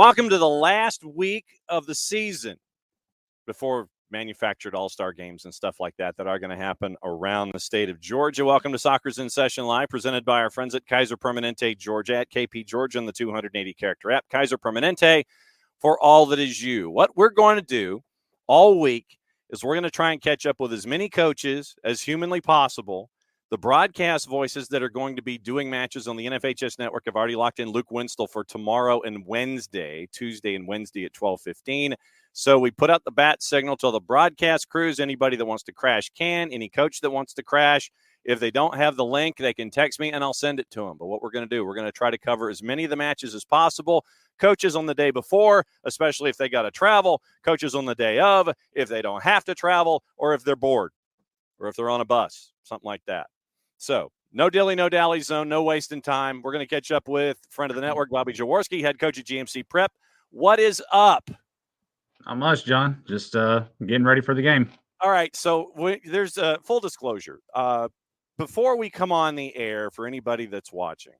Welcome to the last week of the season before manufactured all-star games and stuff like that are going to happen around the state of Georgia. Welcome to Soccer's in Session Live, presented by our friends at Kaiser Permanente, Georgia, at KP Georgia on the 280-character app. Kaiser Permanente, for all that is you. What we're going to do all week is we're going to try and catch up with as many coaches as humanly possible. The broadcast voices that are going to be doing matches on the NFHS network have already locked in Luke Winstel for tomorrow and Wednesday, Tuesday and Wednesday at 12:15. So we put out the bat signal to the broadcast crews. Anybody that wants to crash can. Any coach that wants to crash, if they don't have the link, they can text me and I'll send it to them. But what we're going to do, we're going to try to cover as many of the matches as possible. Coaches on the day before, especially if they got to travel. Coaches on the day of, if they don't have to travel, or if they're bored, or if they're on a bus, something like that. So no dilly, no dally zone, no wasting time. We're going to catch up with friend of the network, Bobby Jaworski, head coach at GMC Prep. What is up? Not much, John. Just getting ready for the game. All right. So there's a full disclosure. Before we come on the air, for anybody that's watching,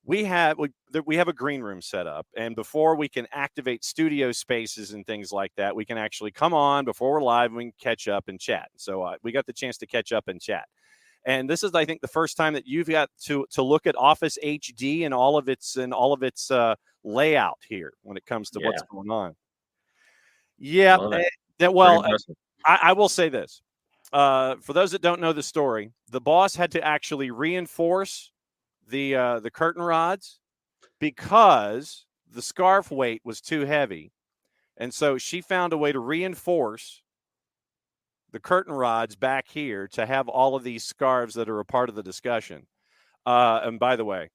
we have a green room set up. And before we can activate studio spaces and things like that, we can actually come on before we're live and we can catch up and chat. So we got the chance to catch up and chat. And this is, I think, the first time that you've got to look at Office HD and all of its layout here when it comes to what's going on. Yeah, I will say this. For those that don't know the story, the boss had to actually reinforce the curtain rods because the scarf weight was too heavy. And so she found a way to reinforce the curtain rods back here to have all of these scarves that are a part of the discussion. And by the way,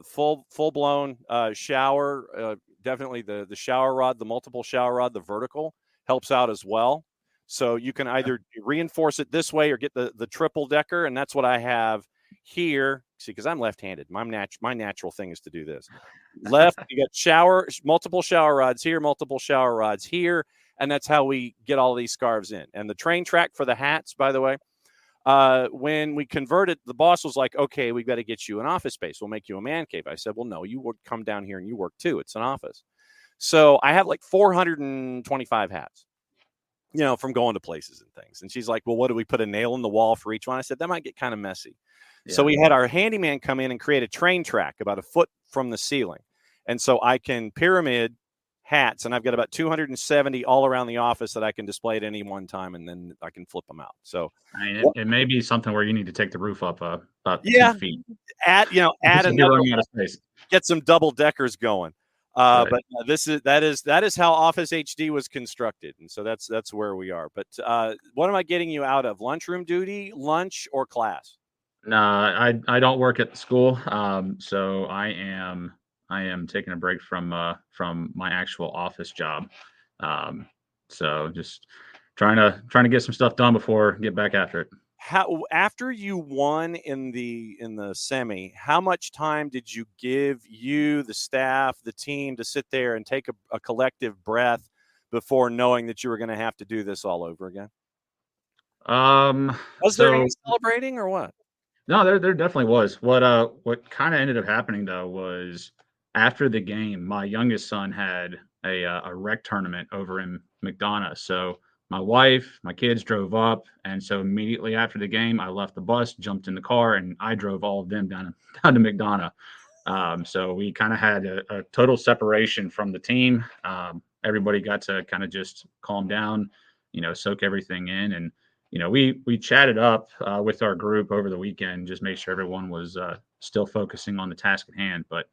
full-blown shower, definitely the shower rod, the multiple shower rod, the vertical helps out as well. So you can either reinforce it this way or get the triple decker, and that's what I have here. See, because I'm left-handed. My natural thing is to do this. Left, you got multiple shower rods here, multiple shower rods here, and that's how we get all these scarves in. And the train track for the hats, by the way, when we converted, the boss was like, okay, we've got to get you an office space. We'll make you a man cave. I said, well, no, you would come down here and you work too. It's an office. So I have like 425 hats, from going to places and things. And she's like, well, what do we put a nail in the wall for each one? I said, that might get kind of messy. Yeah. So we had our handyman come in and create a train track about a foot from the ceiling. And so I can pyramid hats, and I've got about 270 all around the office that I can display at any one time, and then I can flip them out. So it may be something where you need to take the roof up about 2 feet. Add another, get some double deckers going. Right. But that is how Office HD was constructed, and so that's where we are. But what am I getting you out of? Lunchroom duty, lunch, or class? No, I don't work at the school, so I am taking a break from my actual office job. So just trying to get some stuff done before get back after it. How after you won in the semi, how much time did you give you, the staff, the team to sit there and take a collective breath before knowing that you were going to have to do this all over again? Was there any celebrating or what? No, there definitely was. What kind of ended up happening though was after the game, my youngest son had a rec tournament over in McDonough. So my wife, my kids drove up, and so immediately after the game, I left the bus, jumped in the car, and I drove all of them down to McDonough. So we kind of had a total separation from the team. Everybody got to kind of just calm down, soak everything in, and we chatted up with our group over the weekend, just make sure everyone was still focusing on the task at hand. But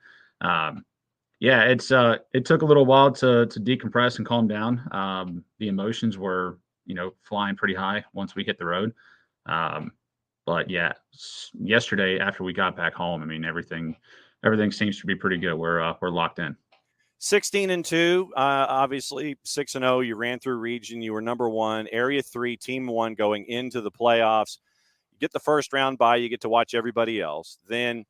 it took a little while to decompress and calm down. The emotions were, flying pretty high once we hit the road. But yeah, yesterday after we got back home, I mean, everything seems to be pretty good. We're locked in. 16-2, obviously 6-0. You ran through region. You were number one, Area 3, Team 1 going into the playoffs. You get the first round bye. You get to watch everybody else. Then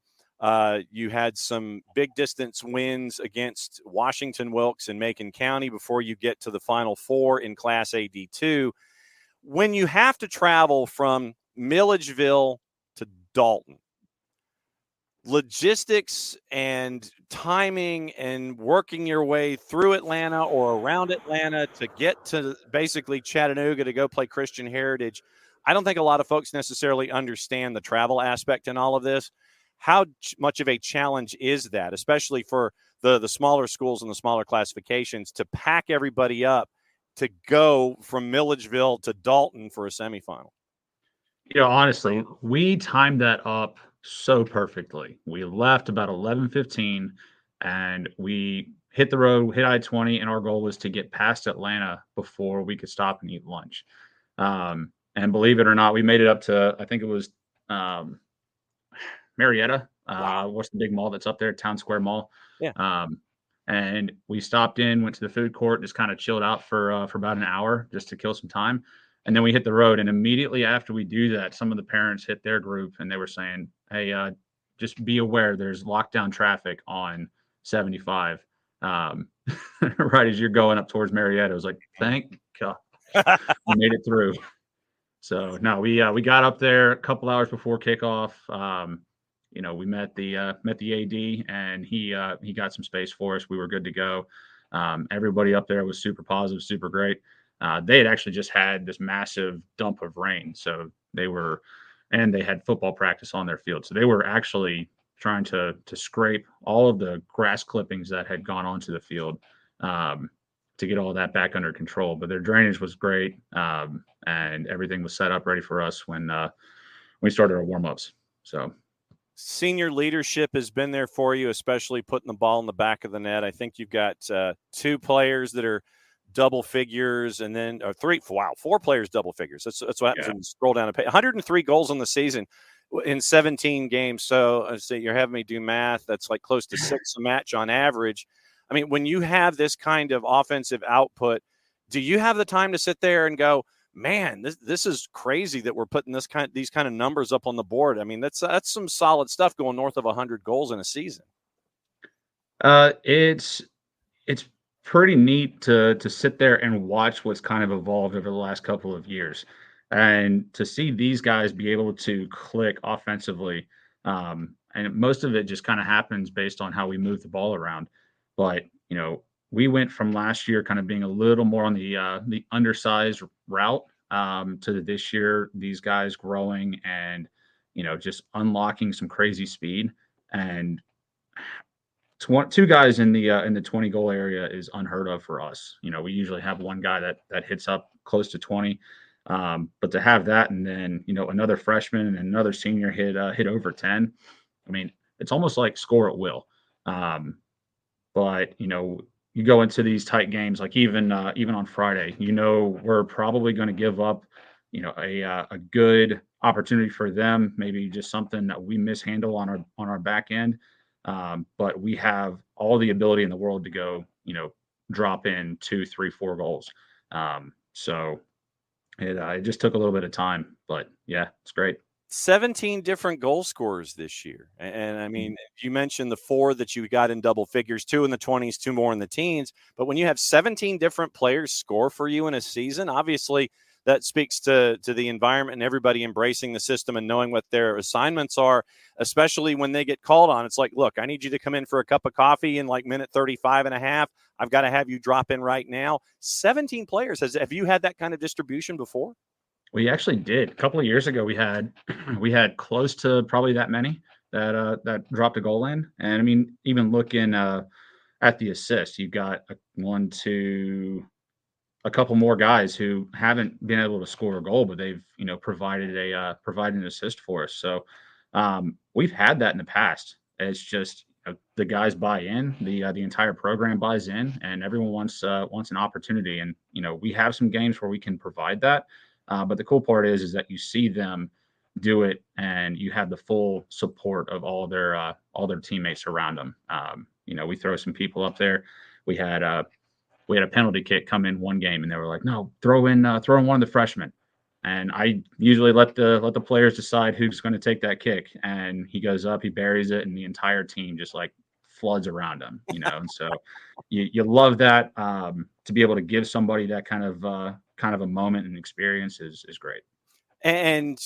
you had some big distance wins against Washington Wilkes and Macon County before you get to the Final Four in Class A D2. When you have to travel from Milledgeville to Dalton, logistics and timing and working your way through Atlanta or around Atlanta to get to basically Chattanooga to go play Christian Heritage. I don't think a lot of folks necessarily understand the travel aspect in all of this. How much of a challenge is that, especially for the smaller schools and the smaller classifications, to pack everybody up to go from Milledgeville to Dalton for a semifinal? Honestly, we timed that up so perfectly. We left about 11:15, and we hit the road, hit I-20, and our goal was to get past Atlanta before we could stop and eat lunch. And believe it or not, we made it up to, I think it was um, Marietta. Wow. What's the big mall that's up there? Town Square Mall. Yeah. Um, and we stopped in, went to the food court, just kind of chilled out for about an hour just to kill some time. And then we hit the road. And immediately after we do that, some of the parents hit their group and they were saying, "Hey, just be aware there's lockdown traffic on 75." Um, right as you're going up towards Marietta, I was like, "Thank God, we made it through." So no, we got up there a couple hours before kickoff. We met the AD, and he got some space for us. We were good to go. Everybody up there was super positive, super great. They had actually just had this massive dump of rain, so they had football practice on their field, so they were actually trying to scrape all of the grass clippings that had gone onto the field. To get all that back under control. But their drainage was great, and everything was set up ready for us when we started our warm-ups. So Senior leadership has been there for you, especially putting the ball in the back of the net. I think you've got 2 players that are double figures, and then four players double figures. That's what happens when you scroll down a page. 103 goals in the season in 17 games. So you're having me do math. That's like close to 6 a match on average. I mean, when you have this kind of offensive output, do you have the time to sit there and go, man, this is crazy that we're putting these kind of numbers up on the board? I mean, that's some solid stuff going north of 100 goals in a season. It's pretty neat to sit there and watch what's kind of evolved over the last couple of years, and to see these guys be able to click offensively. And most of it just kind of happens based on how we move the ball around. But we went from last year kind of being a little more on the undersized route, to this year, these guys growing and just unlocking some crazy speed. And 2 guys in the 20 goal area is unheard of for us. We usually have one guy that hits up close to 20. But to have that, and then another freshman and another senior hit over 10. I mean, it's almost like score at will. But you go into these tight games, like even on Friday, we're probably going to give up a good opportunity for them, maybe just something that we mishandle on our back end. But we have all the ability in the world to go drop in 2, 3, 4 goals. So it just took a little bit of time, but yeah, it's great. 17 different goal scorers this year. And I mean, you mentioned the 4 that you got in double figures, 2 in the 20s, 2 more in the teens. But when you have 17 different players score for you in a season, obviously that speaks to the environment and everybody embracing the system and knowing what their assignments are, especially when they get called on. It's like, look, I need you to come in for a cup of coffee in like minute 35 and a half. I've got to have you drop in right now. 17 players. Have you had that kind of distribution before? We actually did. A couple of years ago, we had we had close to probably that many that dropped a goal in. And I mean, even looking at the assists, you've got a couple more guys who haven't been able to score a goal, but they've provided an assist for us. So we've had that in the past. It's just the guys buy in, the entire program buys in, and everyone wants an opportunity. And we have some games where we can provide that. But the cool part is that you see them do it, and you have the full support of all their teammates around them. We throw some people up there. We had a penalty kick come in one game, and they were like, "No, throw in one of the freshmen." And I usually let the players decide who's going to take that kick. And he goes up, he buries it, and the entire team just like floods around him. And so you love that, to be able to give somebody that kind of a moment and experience is great. And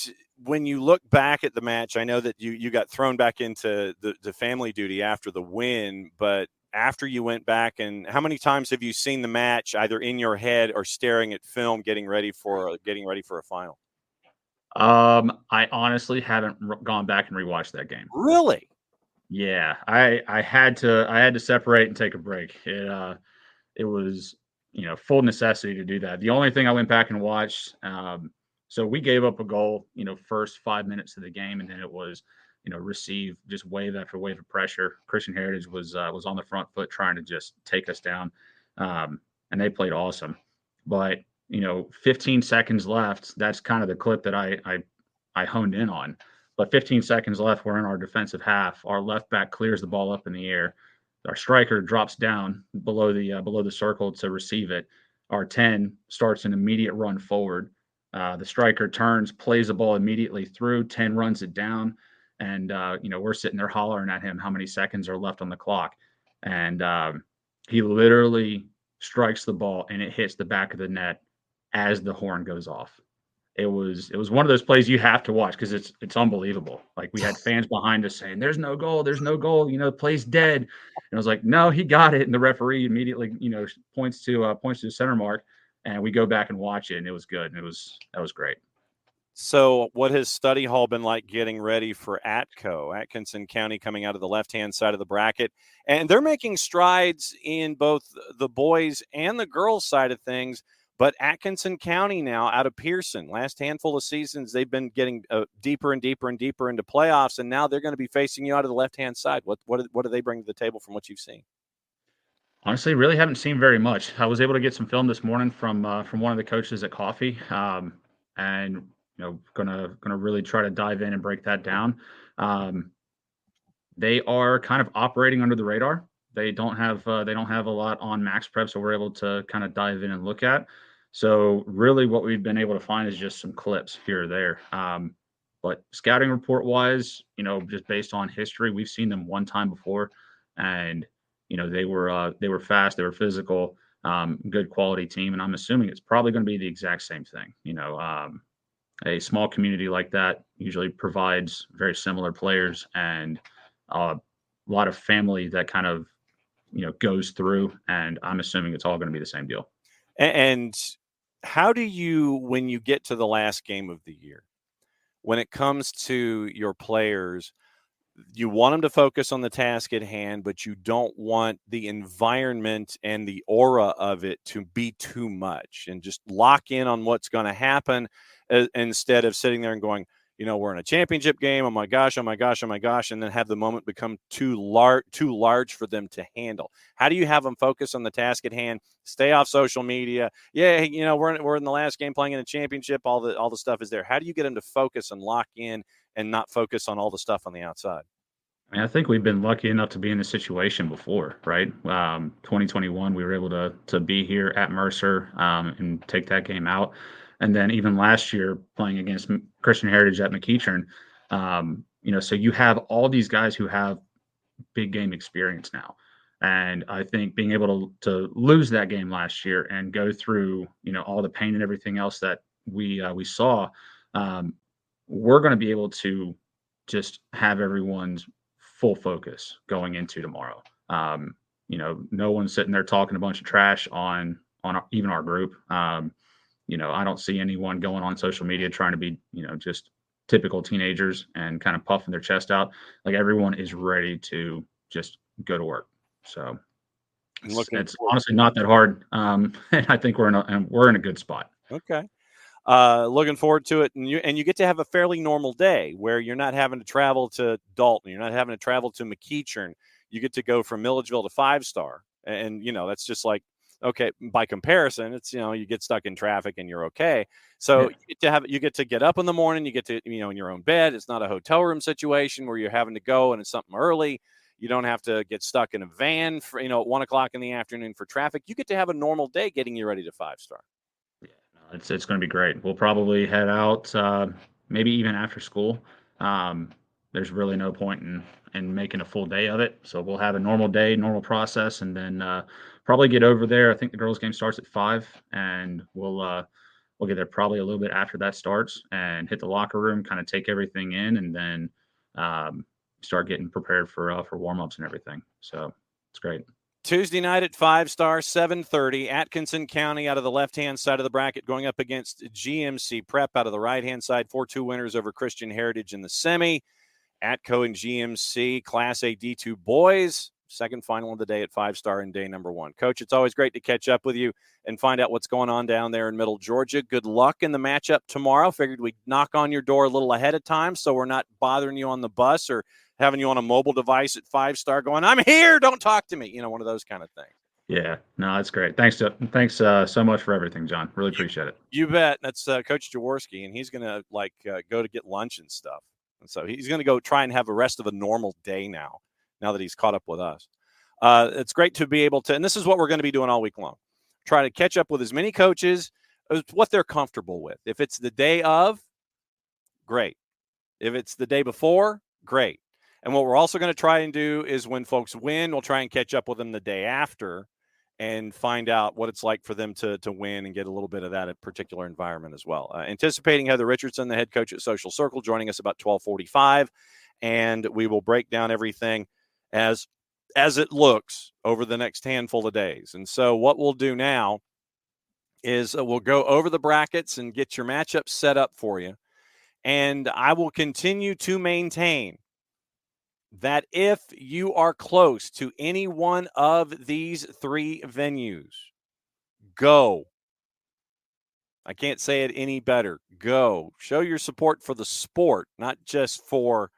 when you look back at the match, I know that you got thrown back into the family duty after the win, but after you went back, and how many times have you seen the match either in your head or staring at film, getting ready for a final? I honestly haven't gone back and rewatched that game. Really? Yeah, I had to separate and take a break. It was, full necessity to do that. The only thing I went back and watched, so we gave up a goal, first 5 minutes of the game, and then it was, receive just wave after wave of pressure. Christian Heritage was on the front foot trying to just take us down, and they played awesome. But 15 seconds left. That's kind of the clip that I honed in on. But 15 seconds left, we're in our defensive half. Our left back clears the ball up in the air. Our striker drops down below the circle to receive it. Our 10 starts an immediate run forward. The striker turns, plays the ball immediately through. 10 runs it down, and we're sitting there hollering at him how many seconds are left on the clock, and he literally strikes the ball and it hits the back of the net as the horn goes off. It was one of those plays you have to watch because it's unbelievable. Like, we had fans behind us saying, there's no goal, the play's dead." And I was like, "No, he got it." And the referee immediately, points to the center mark, and we go back and watch it, and it was good. And that was great. So, what has study hall been like getting ready for Atkinson County, coming out of the left-hand side of the bracket? And they're making strides in both the boys and the girls side of things. But Atkinson County now, out of Pearson, last handful of seasons, they've been getting deeper and deeper and deeper into playoffs, and now they're going to be facing you out of the left-hand side. What do they bring to the table from what you've seen? Honestly, really haven't seen very much. I was able to get some film this morning from one of the coaches at Coffee, and gonna really try to dive in and break that down. Um, they are kind of operating under the radar. They don't have a lot on Max Prep, so we're able to kind of dive in and look at. So really, what we've been able to find is just some clips here or there. But scouting report wise, just based on history, we've seen them one time before, and they were fast, they were physical, good quality team, and I'm assuming it's probably going to be the exact same thing. A small community like that usually provides very similar players and a lot of family that kind of goes through, and I'm assuming it's all going to be the same deal. And how do you, when you get to the last game of the year, when it comes to your players, you want them to focus on the task at hand, but you don't want the environment and the aura of it to be too much, and just lock in on what's going to happen, instead of sitting there and going, we're in a championship game. Oh my gosh, oh my gosh, oh my gosh. And then have the moment become too large for them to handle. How do you have them focus on the task at hand, stay off social media? Yeah. We're in the last game playing in a championship. All the stuff is there. How do you get them to focus and lock in and not focus on all the stuff on the outside? I mean, I think we've been lucky enough to be in this situation before, right? 2021, we were able to be here at Mercer, and take that game out, and then even last year playing against Christian Heritage at McEachern. So you have all these guys who have big game experience now, and I think being able to lose that game last year and go through all the pain and everything else that we saw, um, we're going to be able to just have everyone's full focus going into tomorrow. No one's sitting there talking a bunch of trash on even our group. I don't see anyone going on social media trying to be just typical teenagers and kind of puffing their chest out. Like, everyone is ready to just go to work. So it's honestly not that hard, and I think we're in a good spot. Okay. Looking forward to it, and you get to have a fairly normal day where you're not having to travel to Dalton, you're not having to travel to McEachern. You get to go from Milledgeville to Five Star, and that's just like, okay, by comparison, it's you get stuck in traffic and you're okay. So Yeah. you get to get up in the morning, you get to in your own bed. It's not a hotel room situation where you're having to go and it's something early. You don't have to get stuck in a van for at 1 o'clock in the afternoon for traffic. You get to have a normal day getting you ready to Five Star. Yeah, no, it's going to be great. We'll probably head out, maybe even after school. Um, there's really no point in making a full day of it, so we'll have a normal day, normal process, and then probably get over there. I think the girls' game starts at 5, and we'll we'll get there probably a little bit after that starts and hit the locker room, kind of take everything in, and then start getting prepared for warm-ups and everything. So it's great. Tuesday night at 5-star, 7:30. Atkinson County out of the left-hand side of the bracket going up against GMC Prep out of the right-hand side. 4-2 winners over Christian Heritage in the semi. Atco and GMC Class A D2 boys. Second final of the day at 5-star in day number 1. Coach, it's always great to catch up with you and find out what's going on down there in Middle Georgia. Good luck in the matchup tomorrow. Figured we'd knock on your door a little ahead of time so we're not bothering you on the bus or having you on a mobile device at 5-star going, I'm here, don't talk to me. One of those kind of things. Yeah, no, that's great. Thanks so much for everything, John. Really appreciate it. You bet. That's Coach Jaworski, and he's going to go to get lunch and stuff. And so he's going to go try and have the rest of a normal day now that he's caught up with us. It's great to be able to, and this is what we're going to be doing all week long. Try to catch up with as many coaches as what they're comfortable with. If it's the day of, great. If it's the day before, great. And what we're also going to try and do is when folks win, we'll try and catch up with them the day after and find out what it's like for them to win and get a little bit of that particular environment as well. Anticipating Heather Richardson, the head coach at Social Circle, joining us about 12:45, and we will break down everything as it looks over the next handful of days. And so what we'll do now is we'll go over the brackets and get your matchups set up for you. And I will continue to maintain that if you are close to any one of these 3 venues, go. I can't say it any better. Go. Show your support for the sport, not just for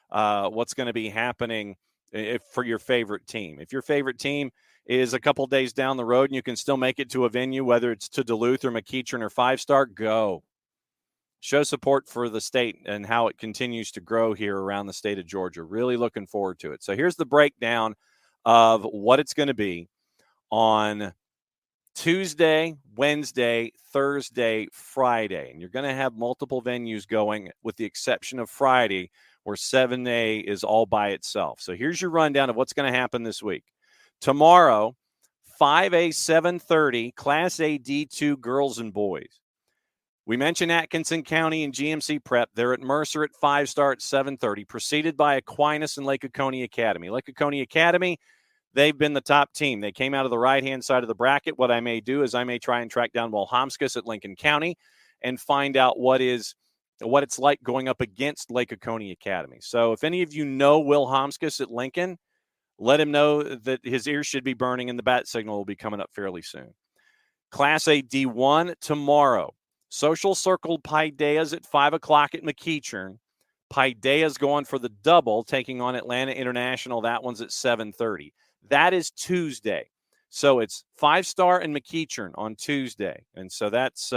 what's going to be happening for your favorite team. If your favorite team is a couple days down the road and you can still make it to a venue, whether it's to Duluth or McEachern or 5-star, go. Show support for the state and how it continues to grow here around the state of Georgia. Really looking forward to it. So here's the breakdown of what it's going to be on Tuesday, Wednesday, Thursday, Friday. And you're going to have multiple venues going with the exception of Friday, where 7A is all by itself. So here's your rundown of what's going to happen this week. Tomorrow, 5A 7:30, Class A D2 girls and boys. We mentioned Atkinson County and GMC Prep. They're at Mercer at 5-star at 7:30, preceded by Aquinas and Lake Oconee Academy. Lake Oconee Academy, they've been the top team. They came out of the right-hand side of the bracket. What I may do is I may try and track down Wilhomskus at Lincoln County and find out what it's like going up against Lake Oconee Academy. So if any of you know Wilhomskus at Lincoln, let him know that his ears should be burning and the bat signal will be coming up fairly soon. Class A D1 tomorrow. Social Circle Paideas at 5 o'clock at McEachern. Paideas going for the double, taking on Atlanta International. That one's at 7:30. That is Tuesday. So it's 5-star and McEachern on Tuesday. And so that's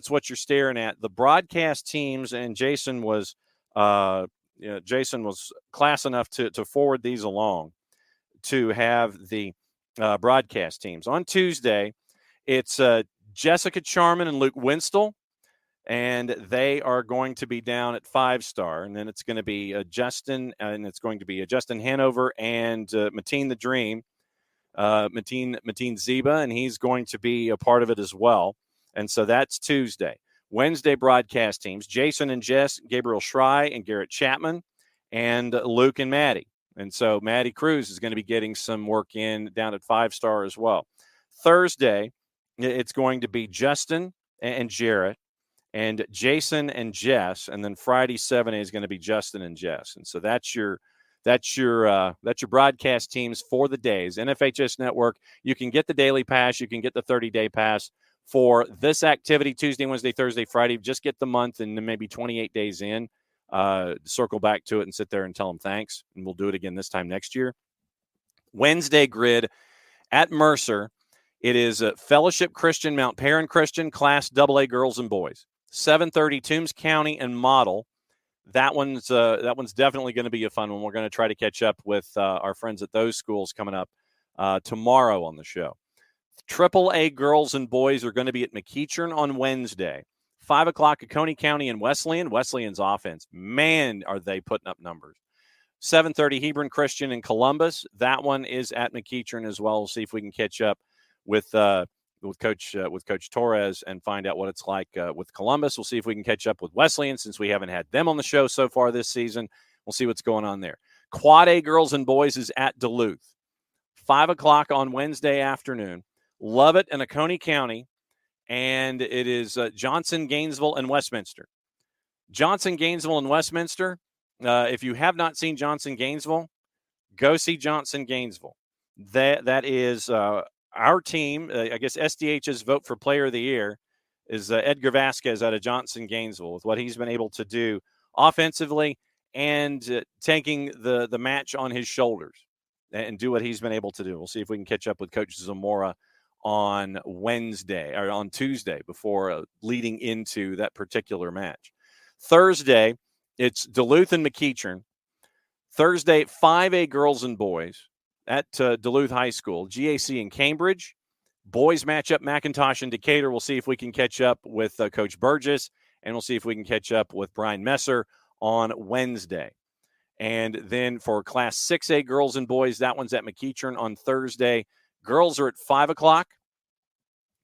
what you're staring at. The broadcast teams, and Jason was class enough to forward these along to have the broadcast teams. On Tuesday, it's Jessica Charman and Luke Winstel, and they are going to be down at 5-star. And then it's going to be Justin Hanover and Mateen the Dream, Mateen Ziba, and he's going to be a part of it as well. And so that's Tuesday. Wednesday broadcast teams, Jason and Jess, Gabriel Schrei and Garrett Chapman, and Luke and Maddie. And so Maddie Cruz is going to be getting some work in down at 5-star as well. Thursday, it's going to be Justin and Jarrett and Jason and Jess. And then Friday 7A is going to be Justin and Jess. And so that's your broadcast teams for the days. NFHS Network, you can get the daily pass. You can get the 30-day pass for this activity, Tuesday, Wednesday, Thursday, Friday. Just get the month and then maybe 28 days in. Circle back to it and sit there and tell them thanks. And we'll do it again this time next year. Wednesday grid at Mercer. It is Fellowship Christian, Mount Perrin Christian, Class AA girls and boys. 7:30 Toombs County and Model. That one's definitely going to be a fun one. We're going to try to catch up with our friends at those schools coming up tomorrow on the show. AAA girls and boys are going to be at McEachern on Wednesday. 5 o'clock Oconee County and Wesleyan. Wesleyan's offense, man, are they putting up numbers. 7:30 Hebron Christian in Columbus. That one is at McEachern as well. We'll see if we can catch up with with Coach Torres and find out what it's like with Columbus. We'll see if we can catch up with Wesleyan since we haven't had them on the show so far this season. We'll see what's going on there. Quad A girls and boys is at Duluth, 5 o'clock on Wednesday afternoon. Lovett and Oconee County, and it is Johnson, Gainesville, and Westminster. Johnson, Gainesville, and Westminster. If you have not seen Johnson, Gainesville, go see Johnson, Gainesville. That is our team. I guess SDH's vote for Player of the Year is Edgar Vasquez out of Johnson, Gainesville, with what he's been able to do offensively and taking the match on his shoulders and do what he's been able to do. We'll see if we can catch up with Coach Zamora on Wednesday or on Tuesday before leading into that particular match. Thursday, it's Duluth and McEachern. Thursday, 5A girls and boys at Duluth High School. GAC in Cambridge. Boys matchup, McIntosh and Decatur. We'll see if we can catch up with Coach Burgess, and we'll see if we can catch up with Brian Messer on Wednesday. And then for Class 6A girls and boys, that one's at McEachern on Thursday. Girls are at 5 o'clock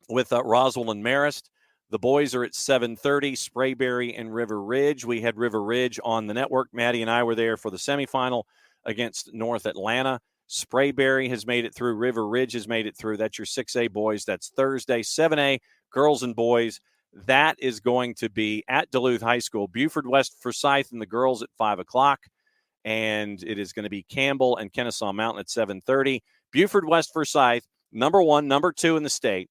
with Roswell and Marist. The boys are at 7:30, Sprayberry and River Ridge. We had River Ridge on the network. Maddie and I were there for the semifinal against North Atlanta. Sprayberry has made it through. River Ridge has made it through. That's your 6A boys. That's Thursday. 7A girls and boys. That is going to be at Duluth High School. Buford West Forsyth and the girls at 5 o'clock. And it is going to be Campbell and Kennesaw Mountain at 7:30. Buford West Forsyth, number 1, number 2 in the state.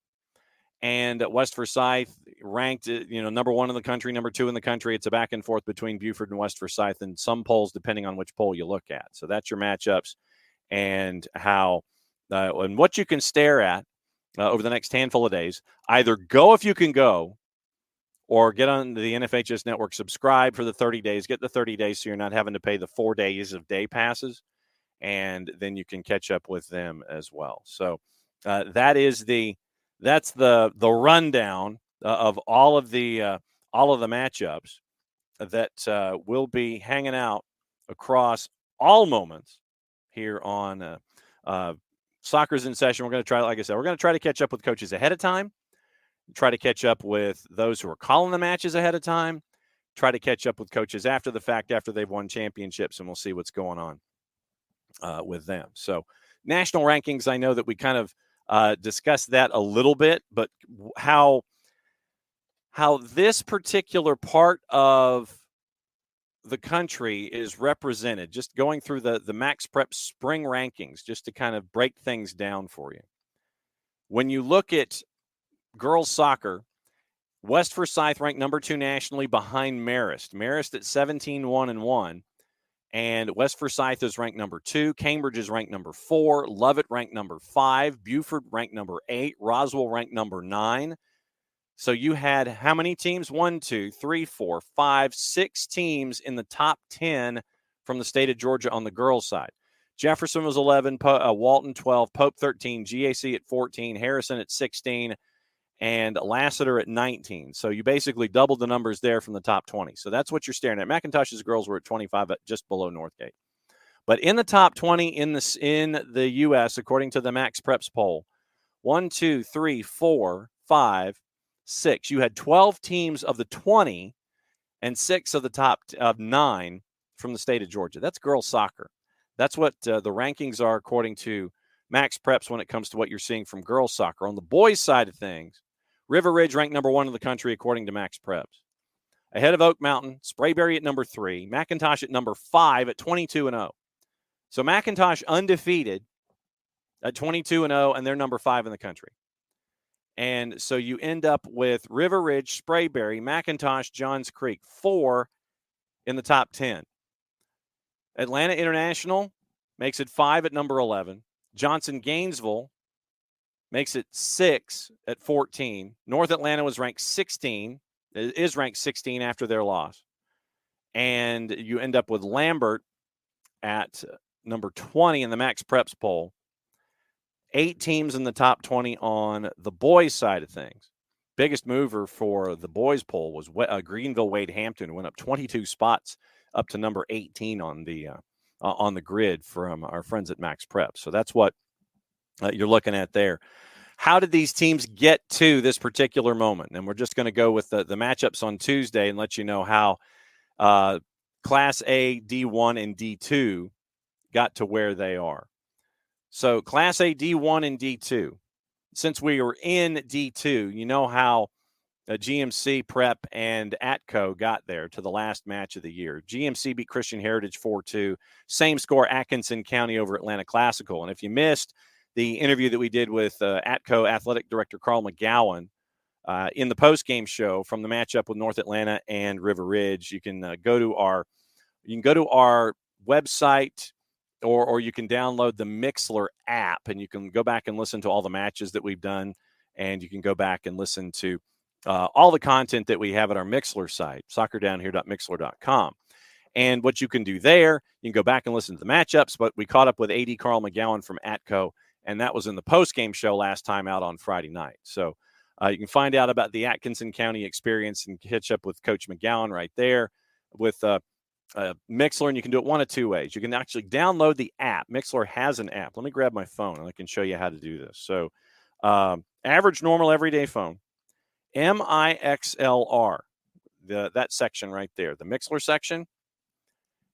And West Forsyth ranked, number 1 in the country, number 2 in the country. It's a back and forth between Buford and West Forsyth in some polls, depending on which poll you look at. So that's your matchups and how and what you can stare at over the next handful of days. Either go if you can go, or get on the NFHS network, subscribe for the 30 days, get the 30 days so you're not having to pay the 4 days of day passes, and then you can catch up with them as well. So that's the rundown of all of the matchups that will be hanging out across all moments here on Soccer's in Session. We're going to try, like I said, we're going to try to catch up with coaches ahead of time, try to catch up with those who are calling the matches ahead of time, try to catch up with coaches after the fact, after they've won championships, and we'll see what's going on with them. So national rankings, I know that we kind of discussed that a little bit, but how this particular part of the country is represented, just going through the Max Prep spring rankings, just to kind of break things down for you. When you look at girls soccer, West Forsyth ranked number 2 nationally behind Marist. Marist at 17-1-1. And West Forsyth is ranked number 2. Cambridge is ranked number 4. Lovett ranked number 5. Buford ranked number 8. Roswell ranked number 9. So you had how many teams? 1, 2, 3, 4, 5, 6 teams in the top 10 from the state of Georgia on the girls' side. Jefferson was 11, Walton 12, Pope 13, GAC at 14, Harrison at 16, and Lassiter at 19. So you basically doubled the numbers there from the top 20. So that's what you're staring at. McIntosh's girls were at 25, just below Northgate. But in the top 20 in the U.S., according to the Max Preps poll, 1, 2, 3, 4, 5, 6. You had 12 teams of the 20 and 6 of the top 9 from the state of Georgia. That's girls soccer. That's what the rankings are according to Max Preps when it comes to what you're seeing from girls soccer. On the boys' side of things, River Ridge ranked number 1 in the country according to Max Preps. Ahead of Oak Mountain, Sprayberry at number 3, McIntosh at number 5 at 22-0. So McIntosh undefeated at 22-0, and they're number 5 in the country. And so you end up with River Ridge, Sprayberry, McIntosh, Johns Creek, 4 in the top 10. Atlanta International makes it 5 at number 11. Johnson Gainesville makes it 6 at 14. North Atlanta was ranked 16, is ranked 16 after their loss. And you end up with Lambert at number 20 in the Max Preps poll. 8 teams in the top 20 on the boys' side of things. Biggest mover for the boys' poll was Greenville Wade Hampton, who went up 22 spots up to number 18 on the grid from our friends at Max Prep. So that's what you're looking at there. how did these teams get to this particular moment? And we're just going to go with the matchups on Tuesday and let you know how Class A, D1, and D2 got to where they are. So Class A, D1, and D2. Since we were in D2, you know how GMC, Prep, and Atco got there to the last match of the year. GMC beat Christian Heritage 4-2. Same score, Atkinson County over Atlanta Classical. And if you missed the interview that we did with Atco Athletic Director Carl McGowan in the post-game show from the matchup with North Atlanta and River Ridge, you can go to our website, or you can download the Mixler app, and you can go back and listen to all the matches that we've done, and you can go back and listen to all the content that we have at our Mixler site, soccerdownhere.mixler.com. And what you can do there, you can go back and listen to the matchups, but we caught up with AD Carl McGowan from Atco, and that was in the post-game show last time out on Friday night. So you can find out about the Atkinson County experience and catch up with Coach McGowan right there with Mixler, and you can do it one of two ways. You can actually download the app. Mixler has an app. Let me grab my phone, and I can show you how to do this. So average, normal, everyday phone, MIXLR, that section right there, the Mixler section.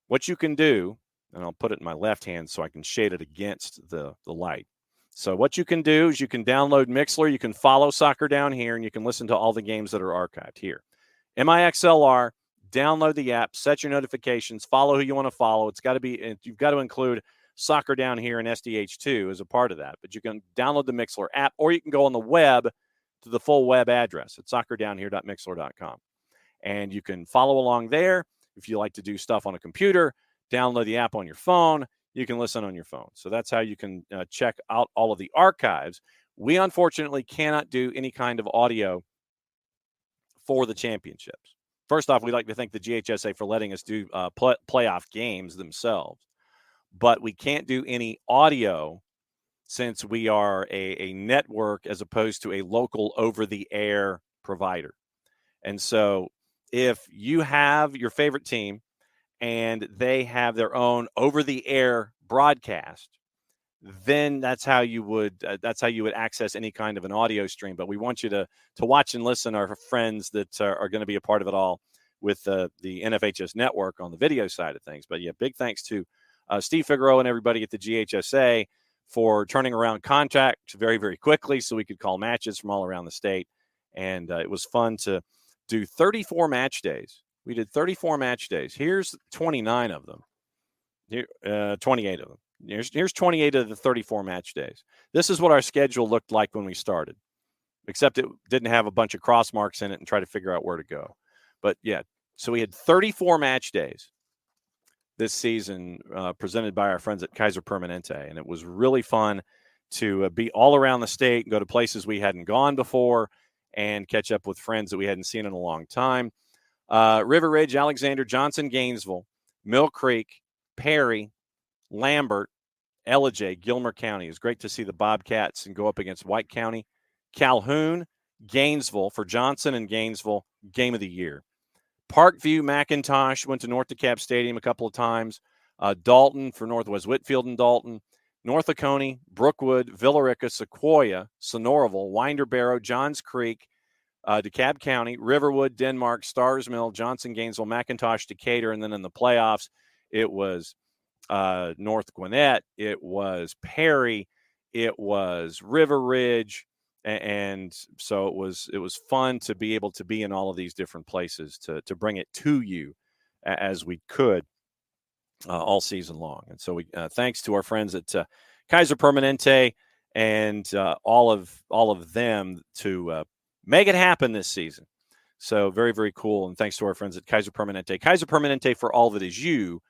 What you can do, and I'll put it in my left hand so I can shade it against the light. So what you can do is you can download Mixler, you can follow Soccer Down Here, and you can listen to all the games that are archived here. MIXLR, download the app, set your notifications, follow who you want to follow. It's got to be, you've got to include Soccer Down Here and SDH2 as a part of that. But you can download the Mixler app, or you can go on the web to the full web address at soccerdownhere.mixler.com. And you can follow along there. If you like to do stuff on a computer, download the app on your phone. You can listen on your phone. So that's how you can check out all of the archives. We unfortunately cannot do any kind of audio for the championships. First off, we'd like to thank the GHSA for letting us do playoff games themselves. But we can't do any audio since we are a network as opposed to a local over-the-air provider. And so if you have your favorite team and they have their own over-the-air broadcast, then that's how you would access any kind of an audio stream. But we want you to watch and listen, our friends that are going to be a part of it all with the NFHS network on the video side of things. But yeah, big thanks to Steve Figueroa and everybody at the GHSA for turning around contact very, very quickly so we could call matches from all around the state. And it was fun to do 34 match days. We did 34 match days. Here's 29 of them. Here, 28 of them. Here's 28 of the 34 match days. This is what our schedule looked like when we started, except it didn't have a bunch of cross marks in it and try to figure out where to go. But yeah, so we had 34 match days this season presented by our friends at Kaiser Permanente. And it was really fun to be all around the state and go to places we hadn't gone before and catch up with friends that we hadn't seen in a long time. River Ridge, Alexander, Johnson, Gainesville, Mill Creek, Perry, Lambert, Ellijay, Gilmer County. It was great to see the Bobcats and go up against White County. Calhoun, Gainesville for Johnson and Gainesville, game of the year. Parkview, McIntosh, went to North DeKalb Stadium a couple of times. Dalton for Northwest Whitfield and Dalton. North Oconee, Brookwood, Villarica, Sequoia, Sonoraville, Winder Barrow, Johns Creek, DeKalb County, Riverwood, Denmark, Stars Mill, Johnson, Gainesville, McIntosh, Decatur, and then in the playoffs, it was North Gwinnett, it was Perry, it was River Ridge, and so it was fun to be able to be in all of these different places to bring it to you as we could all season long. And so we thanks to our friends at Kaiser Permanente and all of them to make it happen this season. So very, very cool. And thanks to our friends at Kaiser Permanente. Kaiser Permanente for all that is you.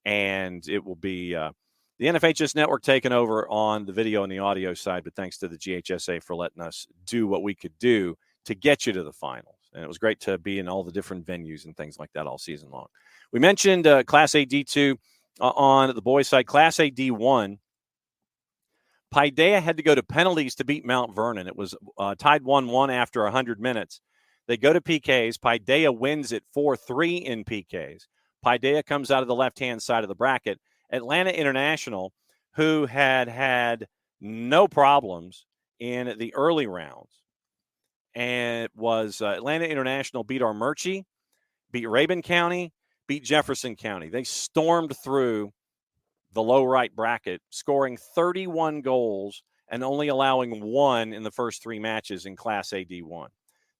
And it will be the NFHS network taking over on the video and the audio side. But thanks to the GHSA for letting us do what we could do to get you to the finals. And it was great to be in all the different venues and things like that all season long. We mentioned Class A D2 on the boys' side. Class A D1, Paideia had to go to penalties to beat Mount Vernon. It was tied 1-1 after 100 minutes. They go to PKs. Paideia wins it 4-3 in PKs. Paideia comes out of the left-hand side of the bracket. Atlanta International, who had no problems in the early rounds. And it was Atlanta International beat Armurchie, beat Rabun County, beat Jefferson County. They stormed through the low right bracket, scoring 31 goals and only allowing 1 in the first 3 matches in Class A D1.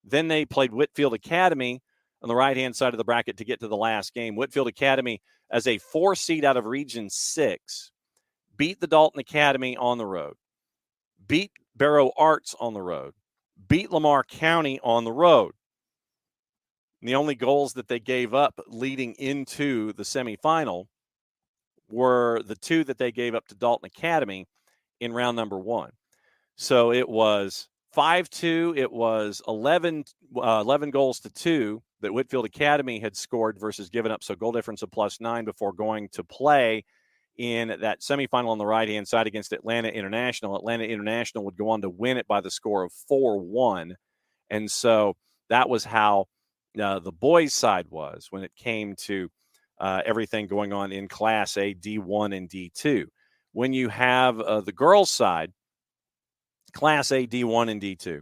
Then they played Whitfield Academy on the right-hand side of the bracket to get to the last game. Whitfield Academy, as a 4 seed out of Region 6, beat the Dalton Academy on the road, beat Barrow Arts on the road, beat Lamar County on the road. And the only goals that they gave up leading into the semifinal were the 2 that they gave up to Dalton Academy in round number 1. So it was 5-2. It was 11 goals to 2 that Whitfield Academy had scored versus giving up. So goal difference of +9 before going to play in that semifinal on the right-hand side against Atlanta International. Atlanta International would go on to win it by the score of 4-1. And so that was how the boys' side was when it came to everything going on in Class A, D1, and D2. When you have the girls' side, Class A, D1, and D2.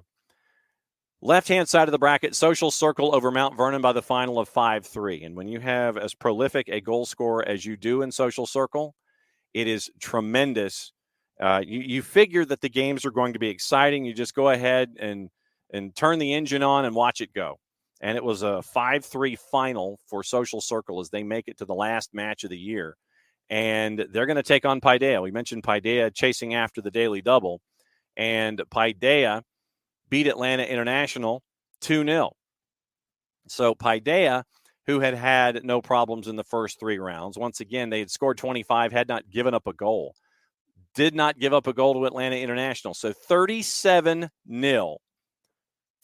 Left-hand side of the bracket, Social Circle over Mount Vernon by the final of 5-3. And when you have as prolific a goal scorer as you do in Social Circle, it is tremendous. You figure that the games are going to be exciting. You just go ahead and turn the engine on and watch it go. And it was a 5-3 final for Social Circle as they make it to the last match of the year. And they're going to take on Paideia. We mentioned Paideia chasing after the daily double. And Paideia beat Atlanta International 2-0. So Paideia, who had no problems in the first 3 rounds, once again, they had scored 25, had not given up a goal. Did not give up a goal to Atlanta International. So 37-0.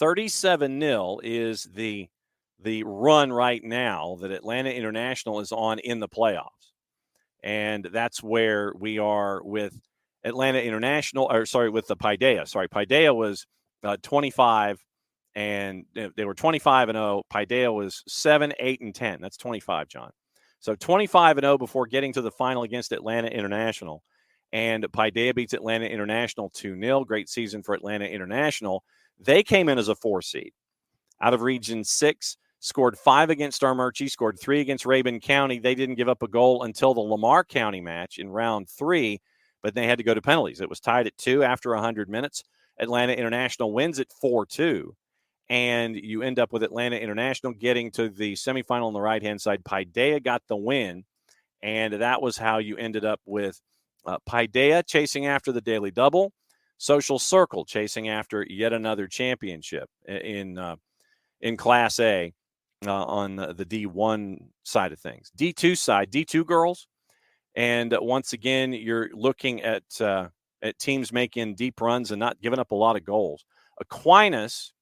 37-0 is the run right now that Atlanta International is on in the playoffs. And that's where we are with Atlanta International, with the Paideia. Paideia was 25, and they were 25-0. Paideia was 7, 8, and 10. That's 25, John. So 25-0 before getting to the final against Atlanta International. And Paideia beats Atlanta International 2-0. Great season for Atlanta International. They came in as a 4 seed out of Region 6, scored 5 against Armurchie, scored 3 against Rabun County. They didn't give up a goal until the Lamar County match in round 3, but they had to go to penalties. It was tied at 2 after 100 minutes. Atlanta International wins at 4-2, and you end up with Atlanta International getting to the semifinal on the right-hand side. Paideia got the win, and that was how you ended up with Paideia chasing after the daily double, Social Circle chasing after yet another championship in Class A on the D1 side of things. D2 side, D2 girls, and once again, you're looking at teams making deep runs and not giving up a lot of goals. Aquinas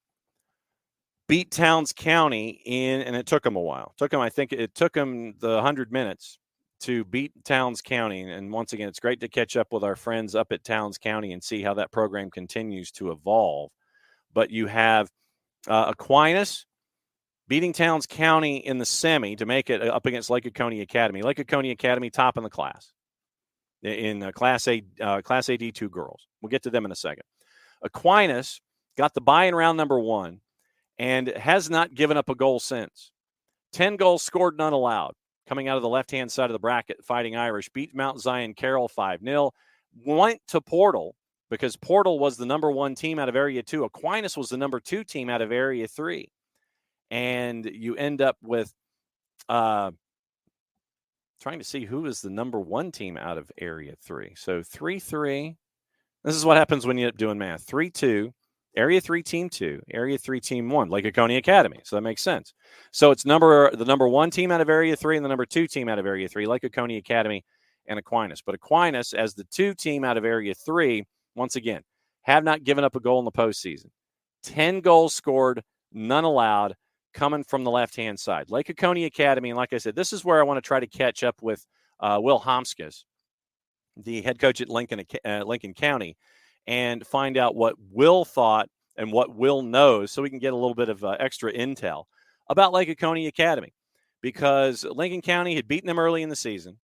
beat Towns County and it took them a while. It took them the 100 minutes to beat Towns County. And once again, it's great to catch up with our friends up at Towns County and see how that program continues to evolve. But you have Aquinas beating Towns County in the semi to make it up against Lake Oconee Academy. Lake Oconee Academy top in the class in Class A D2 girls. We'll get to them in a second. Aquinas got the bye in round number 1 and has not given up a goal since. 10 goals scored, none allowed. Coming out of the left-hand side of the bracket, Fighting Irish beat Mount Zion Carroll 5-0. Went to Portal because Portal was the number 1 team out of Area 2. Aquinas was the number 2 team out of Area 3. And you end up with trying to see who is the number 1 team out of Area 3. So 3-3. This is what happens when you end up doing math. 3-2. Area 3 Team 2. Area 3 Team 1. Lake Oconee Academy. So that makes sense. So it's the number 1 team out of Area 3 and the number 2 team out of Area 3. Lake Oconee Academy and Aquinas. But Aquinas, as the 2 team out of Area 3, once again, have not given up a goal in the postseason. 10 goals scored, none allowed, coming from the left-hand side. Lake Oconee Academy, and like I said, this is where I want to try to catch up with Will Homskis, the head coach at Lincoln County, and find out what Will thought and what Will knows so we can get a little bit of extra intel about Lake Oconee Academy, because Lincoln County had beaten them early in the season.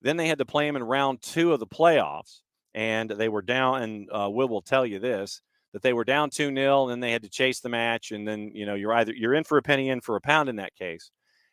Then they had to play them in round 2 of the playoffs, and they were down. And will tell you this, that they were down 2-0, and then they had to chase the match. And then, you're in for a penny, in for a pound in that case.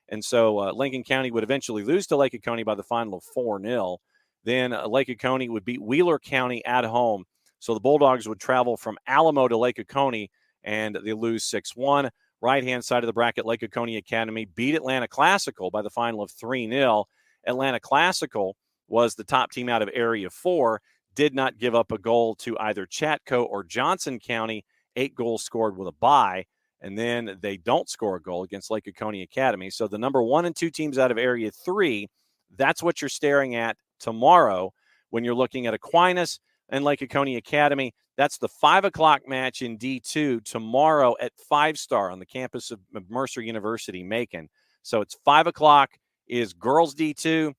And so Lincoln County would eventually lose to Lake Oconee by the final of 4-0. Then Lake Oconee would beat Wheeler County at home. So the Bulldogs would travel from Alamo to Lake Oconee, and they lose 6-1. Right-hand side of the bracket, Lake Oconee Academy beat Atlanta Classical by the final of 3-0. Atlanta Classical was the top team out of Area 4, did not give up a goal to either Chatco or Johnson County, 8 goals scored with a bye, and then they don't score a goal against Lake Oconee Academy. So the number 1 and 2 teams out of Area 3, that's what you're staring at tomorrow when you're looking at Aquinas and Lake Oconee Academy. That's the 5 o'clock match in D2 tomorrow at 5 Star on the campus of Mercer University, Macon. So it's 5 o'clock is girls D2,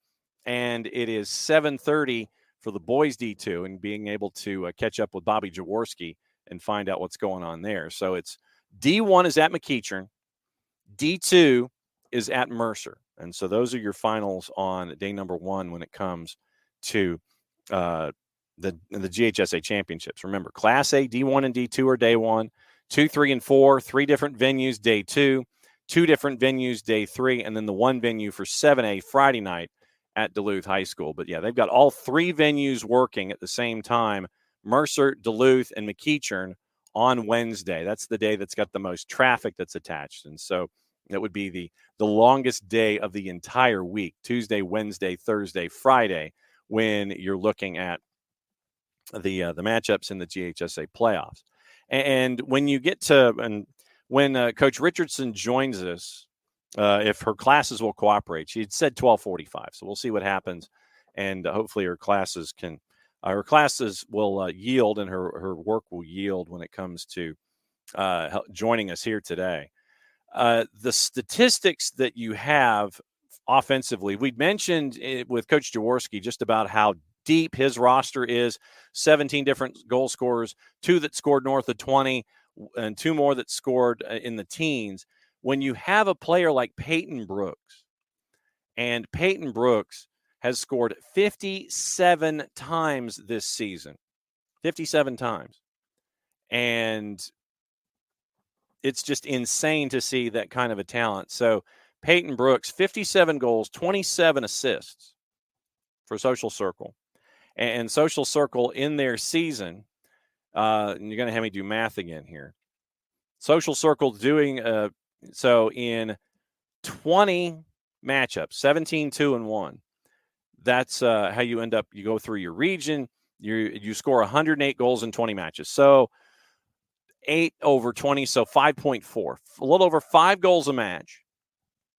and it is 7:30 for the boys D2, and being able to catch up with Bobby Jaworski and find out what's going on there. So it's D1 is at McEachern, D2 is at Mercer. And so those are your finals on day number 1 when it comes to the GHSA championships. Remember, Class A, D1, and D2 are day 1, 2, 3, and 4, 3 different venues day 2, 2 different venues day 3, and then the 1 venue for 7A Friday night at Duluth High School. But yeah, they've got all 3 venues working at the same time: Mercer, Duluth, and McEachern on Wednesday. That's the day that's got the most traffic that's attached. And so that would be the longest day of the entire week: Tuesday, Wednesday, Thursday, Friday, when you're looking at the matchups in the GHSA playoffs. And when you get to, and when Coach Richardson joins us, if her classes will cooperate, she had said 12:45, so we'll see what happens, and hopefully her classes will yield, and her work will yield when it comes to joining us here today. The statistics that you have offensively, we'd mentioned with Coach Jaworski just about how deep his roster is: 17 different goal scorers, 2 that scored north of 20, and 2 more that scored in the teens. When you have a player like Peyton Brooks, and Peyton Brooks has scored 57 times this season, 57 times. And it's just insane to see that kind of a talent. So Peyton Brooks, 57 goals, 27 assists for Social Circle. And Social Circle in their season, and you're going to have me do math again here. Social Circle doing, so in 20 matchups, 17, 2, and 1. That's how you end up. You go through your region. You score 108 goals in 20 matches. So 8 over 20, so 5.4. A little over 5 goals a match.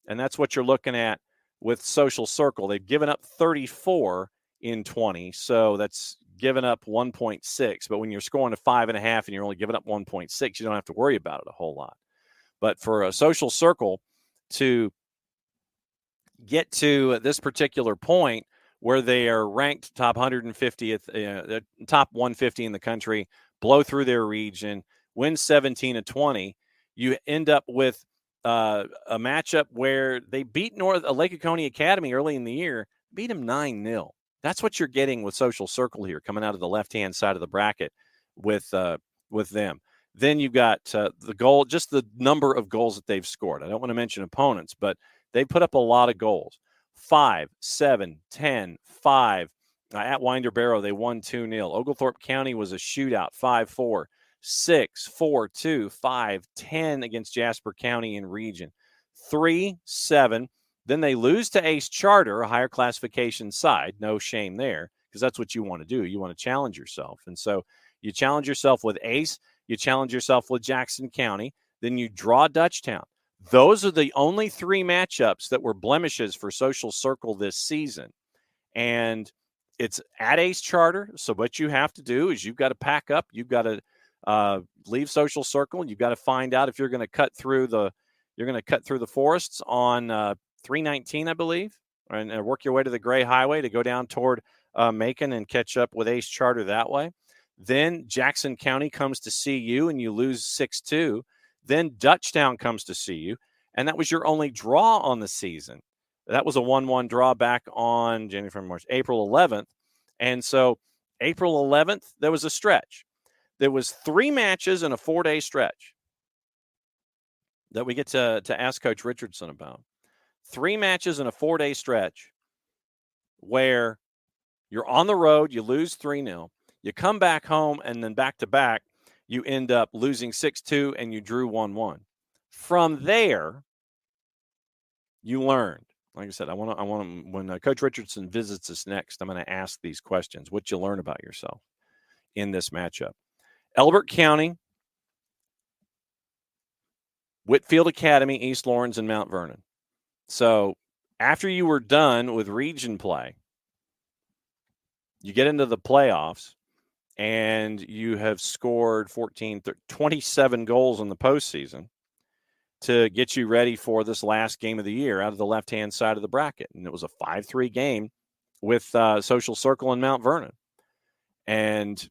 And that's what you're looking at with Social Circle. They've given up 34 in 20, so that's given up 1.6. But when you're scoring a 5.5 and you're only giving up 1.6, you don't have to worry about it a whole lot. But for a Social Circle to get to this particular point where they are ranked top 150th, top 150 in the country, blow through their region, win 17 of 20, you end up with a matchup where they beat Lake Oconee Academy early in the year, beat them 9-0. That's what you're getting with Social Circle here, coming out of the left-hand side of the bracket with them. Then you've got the goal, just the number of goals that they've scored. I don't want to mention opponents, but they put up a lot of goals. 5, 7, 10, 5. At Winder Barrow, they won 2-0. Oglethorpe County was a shootout, 5-4. 6, 4, 2, 5, 10 against Jasper County in region. 3, 7. Then they lose to Ace Charter, a higher classification side. No shame there, because that's what you want to do. You want to challenge yourself. And so you challenge yourself with Ace. You challenge yourself with Jackson County. Then you draw Dutchtown. Those are the only 3 matchups that were blemishes for Social Circle this season. And it's at Ace Charter. So what you have to do is you've got to pack up. You've got to leave Social Circle. You've got to find out if you're going to cut through the forests on 319, I believe, and work your way to the Gray Highway to go down toward Macon and catch up with Ace Charter that way. Then Jackson County comes to see you and you lose 6-2. Then Dutchtown comes to see you, and that was your only draw on the season. That was a 1-1 draw back on April 11th. And so April 11th, there was a stretch. There was 3 matches in a 4-day stretch that we get to ask Coach Richardson about. 3 matches in a 4-day stretch where you're on the road, you lose 3-0, you come back home, and then back-to-back, you end up losing 6-2 and you drew 1-1. From there, you learned. Like I said, I want to when Coach Richardson visits us next, I'm going to ask these questions. What you learn about yourself in this matchup? Elbert County, Whitfield Academy, East Lawrence, and Mount Vernon. So after you were done with region play, you get into the playoffs, and you have scored 27 goals in the postseason to get you ready for this last game of the year out of the left-hand side of the bracket. And it was a 5-3 game with Social Circle and Mount Vernon. And,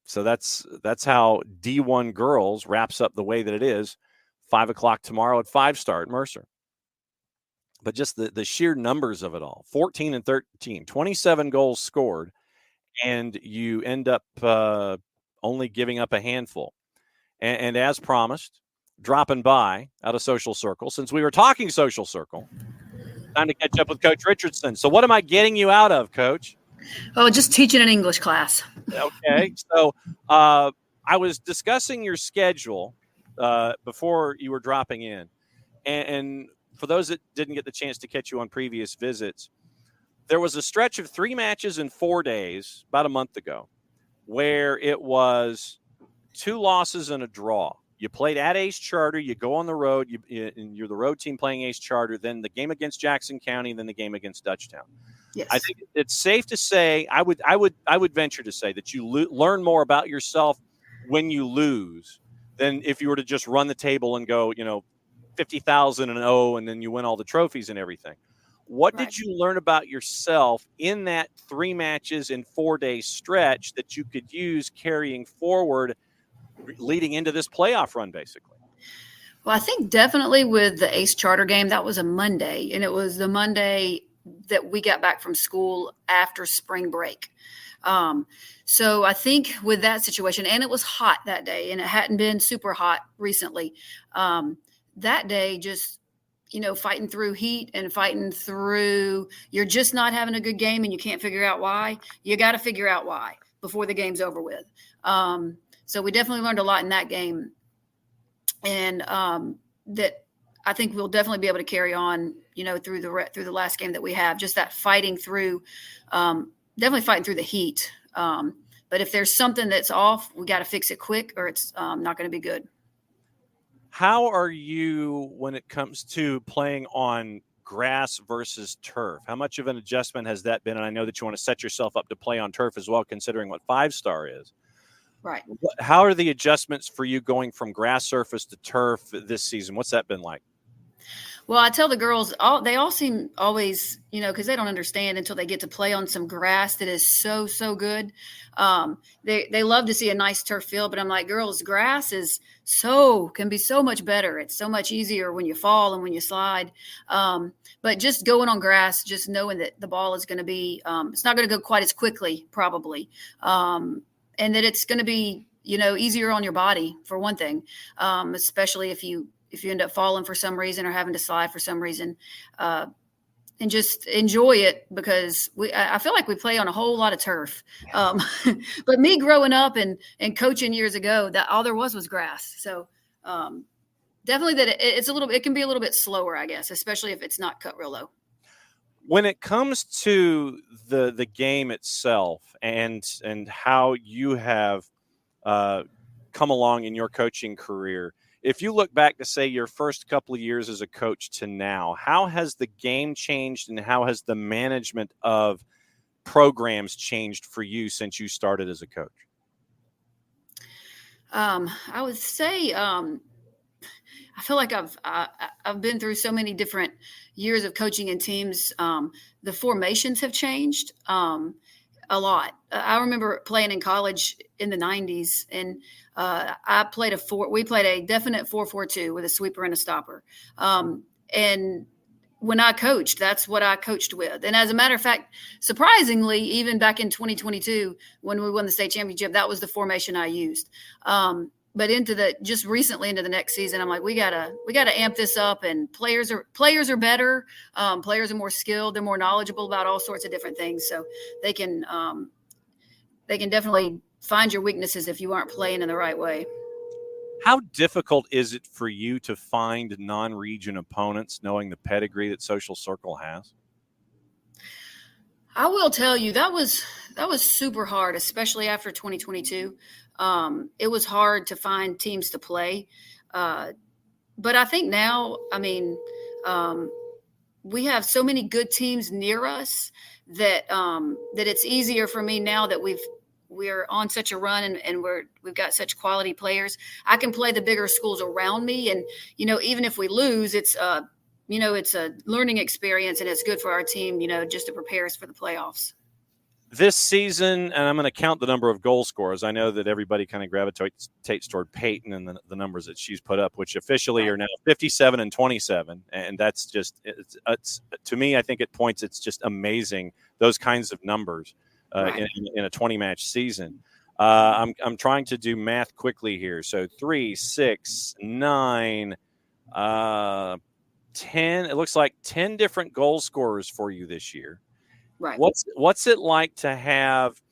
so that's how D1 girls wraps up the way that it is. 5 o'clock tomorrow at 5 Star at Mercer. But just the sheer numbers of it all, 14-13, 27 goals scored, and you end up only giving up a handful. And as promised, dropping by out of Social Circle. Since we were talking Social Circle, time to catch up with Coach Richardson. So what am I getting you out of, Coach? Oh, just teaching an English class. Okay. So I was discussing your schedule before you were dropping in. And for those that didn't get the chance to catch you on previous visits, there was a stretch of 3 matches in 4 days about a month ago where it was 2 losses and a draw. You played at Ace Charter, you go on the road, you're the road team playing Ace Charter, then the game against Jackson County, then the game against Dutchtown. Yes. I think it's safe to say, I would venture to say that you learn more about yourself when you lose than if you were to just run the table and go, 50,000-0, and then you win all the trophies and everything. What did you learn about yourself in that 3 matches in 4-day stretch that you could use carrying forward leading into this playoff run, basically? Well, I think definitely with the Ace Charter game, that was a Monday, and it was the Monday that we got back from school after spring break. So I think with that situation, and it was hot that day, and it hadn't been super hot recently. That day, just, fighting through heat and fighting through, you're just not having a good game and you can't figure out why. You got to figure out why before the game's over with. So we definitely learned a lot in that game, and that I think we'll definitely be able to carry on, through the last game that we have. Just that fighting through, definitely fighting through the heat. But if there's something that's off, we got to fix it quick, or it's not going to be good. How are you when it comes to playing on grass versus turf? How much of an adjustment has that been? And I know that you want to set yourself up to play on turf as well, considering what 5 Star is. Right. How are the adjustments for you going from grass surface to turf this season? What's that been like? Well, I tell the girls, they all seem always, because they don't understand until they get to play on some grass that is so, so good. They love to see a nice turf field, but I'm like, girls, grass can be so much better. It's so much easier when you fall and when you slide. But just going on grass, just knowing that the ball is going to be, it's not going to go quite as quickly, probably. And that it's going to be, easier on your body, for one thing, especially if you end up falling for some reason or having to slide for some reason, and just enjoy it, because I feel like we play on a whole lot of turf. But me growing up and coaching years ago, that all there was grass. So definitely that it can be a little bit slower, I guess, especially if it's not cut real low. When it comes to the game itself and how you have come along in your coaching career, if you look back to, say, your first couple of years as a coach to now, how has the game changed and how has the management of programs changed for you since you started as a coach? I would say I feel like I've been through so many different years of coaching in teams. The formations have changed a lot. I remember playing in college in the 90s, and we played a definite 4-4-2 with a sweeper and a stopper. And when I coached, that's what I coached with. And as a matter of fact, surprisingly, even back in 2022, when we won the state championship, that was the formation I used. But just recently into the next season, I'm like, we gotta amp this up, and players are better. Players are more skilled. They're more knowledgeable about all sorts of different things. So they can definitely find your weaknesses if you aren't playing in the right way. How difficult is it for you to find non-region opponents, knowing the pedigree that Social Circle has? I will tell you that was super hard, especially after 2022. It was hard to find teams to play, but I think now, we have so many good teams near us that it's easier for me now that we're on such a run and we've got such quality players. I can play the bigger schools around me. And, even if we lose, it's a learning experience, and it's good for our team, just to prepare us for the playoffs. This season, and I'm going to count the number of goal scorers. I know that everybody kind of gravitates toward Peyton and the numbers that she's put up, which officially are now 57 and 27. And that's just, it's to me, I think it's just amazing, those kinds of numbers. In a 20-match season. I'm trying to do math quickly here. So 3, 6, 9, 10. It looks like 10 different goal scorers for you this year. Right. What's it like to have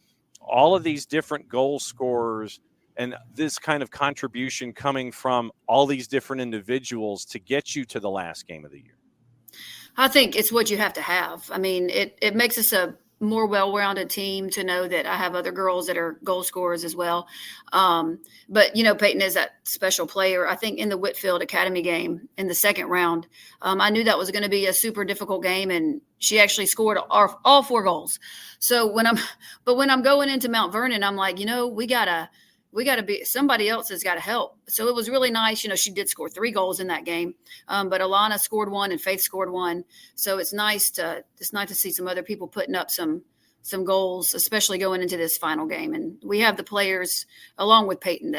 all of these different goal scorers and this kind of contribution coming from all these different individuals to get you to the last game of the year? I think it's what you have to have. I mean, it makes us a more well-rounded team to know that I have other girls that are goal scorers as well. But, Peyton is that special player. I think in the Whitfield Academy game in the second round, I knew that was going to be a super difficult game, and she actually scored all 4 goals. So when I'm going into Mount Vernon, I'm like, we got to be, somebody else has got to help. So it was really nice. She did score 3 goals in that game, but Alana scored 1 and Faith scored 1. So it's nice to see some other people putting up some goals, especially going into this final game. And we have the players along with Peyton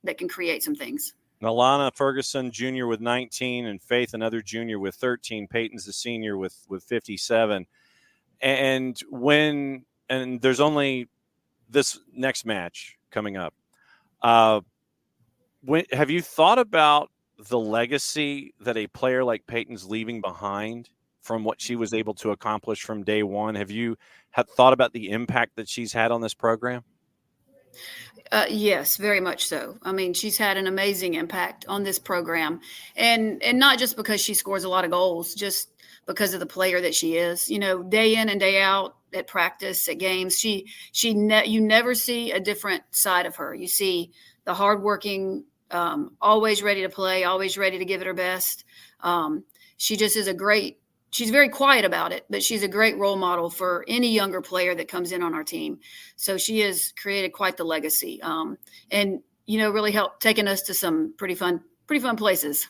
that can create some things. Alana Ferguson, junior with 19, and Faith, another junior with 13. Peyton's the senior with 57. And there's only this next match coming up. Have you thought about the legacy that a player like Peyton's leaving behind from what she was able to accomplish from day one? Have you thought about the impact that she's had on this program? Yes, very much so. I mean, she's had an amazing impact on this program, and not just because she scores a lot of goals, just because of the player that she is. Day in and day out at practice, at games, you never see a different side of her. You see the hardworking, always ready to play, always ready to give it her best. She just is she's very quiet about it, but she's a great role model for any younger player that comes in on our team. So she has created quite the legacy, and really helped taking us to some pretty fun places.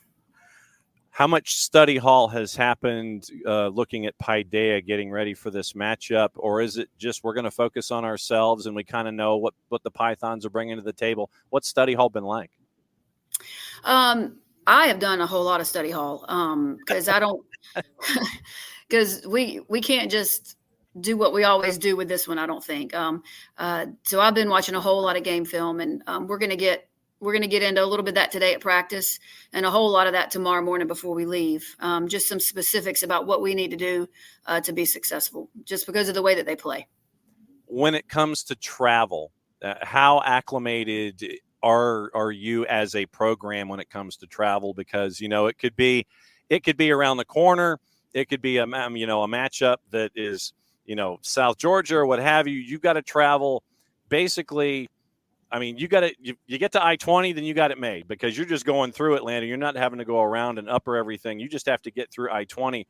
How much study hall has happened looking at Paideia getting ready for this matchup? Or is it just we're going to focus on ourselves and we kind of know what the Pythons are bringing to the table? What's study hall been like? I have done a whole lot of study hall because we can't just do what we always do with this one, I don't think. So I've been watching a whole lot of game film, and we're going to get into a little bit of that today at practice, and a whole lot of that tomorrow morning before we leave. Just some specifics about what we need to do to be successful, just because of the way that they play. When it comes to travel, how acclimated are you as a program when it comes to travel? Because it could be around the corner, it could be a matchup that is South Georgia or what have you. You've got to travel basically. I mean, you get to I-20, then you got it made, because you're just going through Atlanta. You're not having to go around and upper everything. You just have to get through I-20.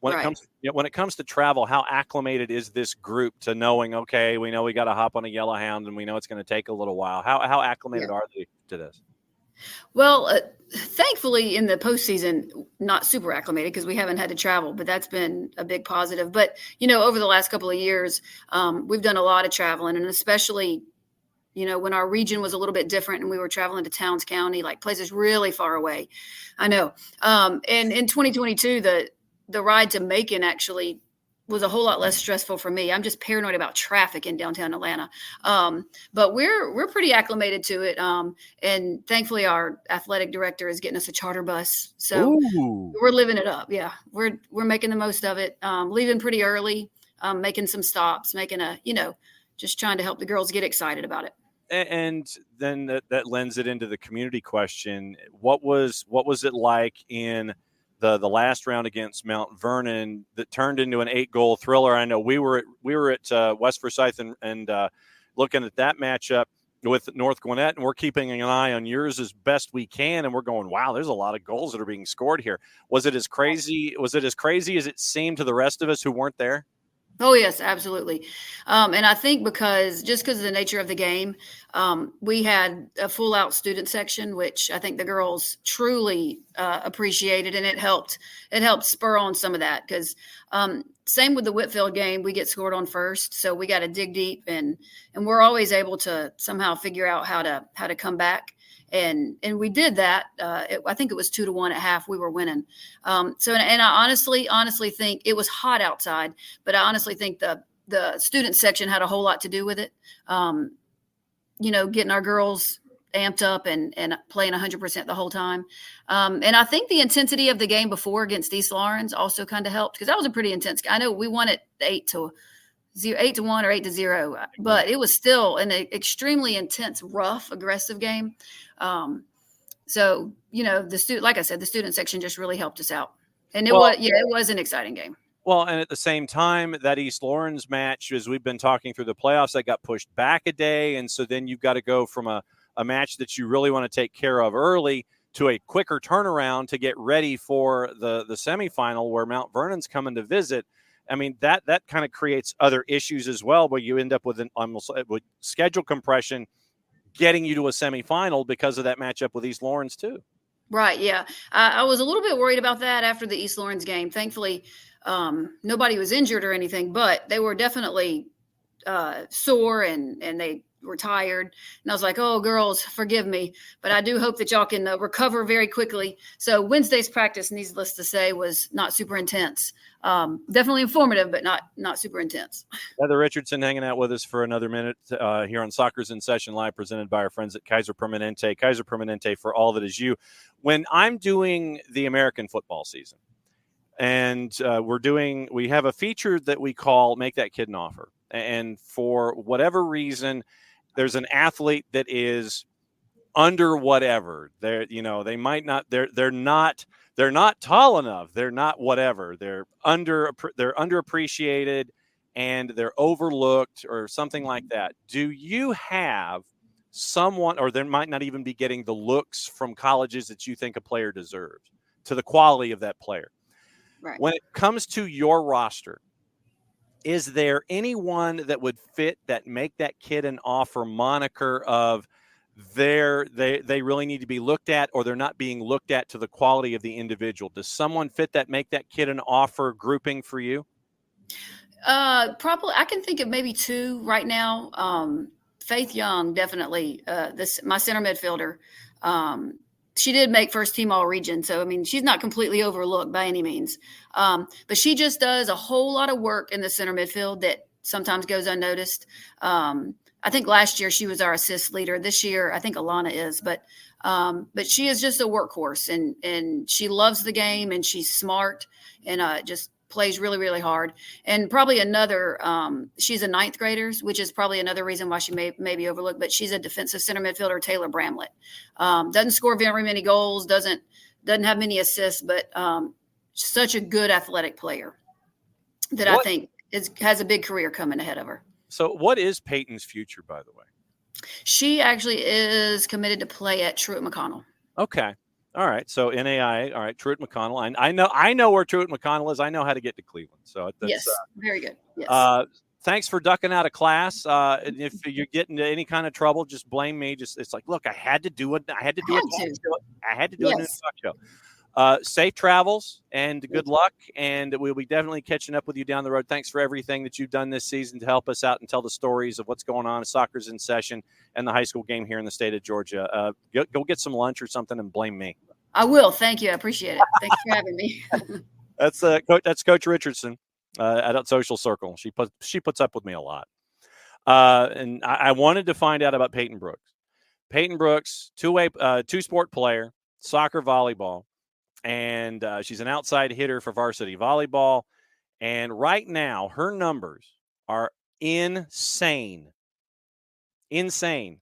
When it comes to travel, how acclimated is this group to knowing, okay, we know we got to hop on a Yellowhound and we know it's going to take a little while. How acclimated are they to this? Well, thankfully in the postseason, not super acclimated because we haven't had to travel, but that's been a big positive. But, over the last couple of years, we've done a lot of traveling, and especially when our region was a little bit different and we were traveling to Towns County, like places really far away. I know. And in 2022, the ride to Macon actually was a whole lot less stressful for me. I'm just paranoid about traffic in downtown Atlanta. But we're pretty acclimated to it. And thankfully our athletic director is getting us a charter bus. So Ooh. we're living it up. Yeah. We're making the most of it. Leaving pretty early, making some stops, just trying to help the girls get excited about it. And then that lends it into the community question. What was it like in the last round against Mount Vernon that turned into an 8-goal thriller? I know we were at West Forsyth and looking at that matchup with North Gwinnett, and we're keeping an eye on yours as best we can, and we're going, wow, there's a lot of goals that are being scored here. Was it as crazy as it seemed to the rest of us who weren't there? Oh, yes, absolutely. And I think because of the nature of the game, we had a full out student section, which I think the girls truly appreciated. And it helped spur on some of that because same with the Whitfield game, we get scored on first. So we got to dig deep and we're always able to somehow figure out how to come back. And we did that. I think it was 2-1 at half. We were winning. And I honestly think it was hot outside, but I honestly think the student section had a whole lot to do with it. Getting our girls amped up and playing 100% the whole time. And I think the intensity of the game before against East Lawrence also kind of helped because that was a pretty intense. I know we won it 8-1 or 8-0, but it was still an extremely intense, rough, aggressive game. So like I said, the student section just really helped us out, and it was an exciting game. Well, and at the same time, that East Lawrence match, as we've been talking through the playoffs, that got pushed back a day, and so then you've got to go from a match that you really want to take care of early to a quicker turnaround to get ready for the semifinal where Mount Vernon's coming to visit. I mean, that kind of creates other issues as well, where you end up with with schedule compression getting you to a semifinal because of that matchup with East Lawrence too. Right. Yeah. I was a little bit worried about that after the East Lawrence game. Thankfully, nobody was injured or anything, but they were definitely sore and they were tired. And I was like, oh, girls, forgive me, but I do hope that y'all can recover very quickly. So Wednesday's practice, needless to say, was not super intense. Definitely informative, but not super intense. Heather Richardson hanging out with us for another minute here on Soccer's in Session Live, presented by our friends at Kaiser Permanente. Kaiser Permanente, for all that is you. When I'm doing the American football season, and we have a feature that we call Make That Kid an Offer. And for whatever reason, there's an athlete that is under whatever. They might not, they're not tall enough. They're not whatever. They're underappreciated and they're overlooked or something like that. Do you have someone, or they might not even be getting the looks from colleges that you think a player deserves, to the quality of that player? Right. When it comes to your roster, is there anyone that would fit that Make That Kid an Offer moniker of they really need to be looked at, or they're not being looked at to the quality of the individual? Does someone fit that Make That Kid an Offer grouping for you? Probably I can think of maybe two right now. Faith Young, definitely. My center midfielder. She did make first team all region. So, I mean, she's not completely overlooked by any means. But she just does a whole lot of work in the center midfield that sometimes goes unnoticed. I think last year she was our assist leader. This year, I think Alana is, but she is just a workhorse and she loves the game and she's smart and just plays really, really hard. And probably another, she's a ninth grader, which is probably another reason why she may be overlooked, but she's a defensive center midfielder, Taylor Bramlett. Doesn't score very many goals, doesn't have many assists, but such a good athletic player that I think has a big career coming ahead of her. So what is Peyton's future, by the way? She actually is committed to play at Truett McConnell. Okay. All right. So NAIA. All right. Truett McConnell. I know where Truett McConnell is. I know how to get to Cleveland. So that's, yes, very good. Yes. Thanks for ducking out of class. And if you get into any kind of trouble, just blame me. It's like, look, I had to do it. I had to do it. I had to do it in a talk show. Safe travels and good luck. And we'll be definitely catching up with you down the road. Thanks for everything that you've done this season to help us out and tell the stories of what's going on. Soccer's in Session and the high school game here in the state of Georgia. Go get some lunch or something and blame me. I will. Thank you. I appreciate it. Thanks for having me. That's Coach Richardson at Social Circle. She puts up with me a lot. And I wanted to find out about Peyton Brooks. Peyton Brooks, two-sport player, soccer, volleyball, and she's an outside hitter for varsity volleyball. And right now, her numbers are insane. Insane.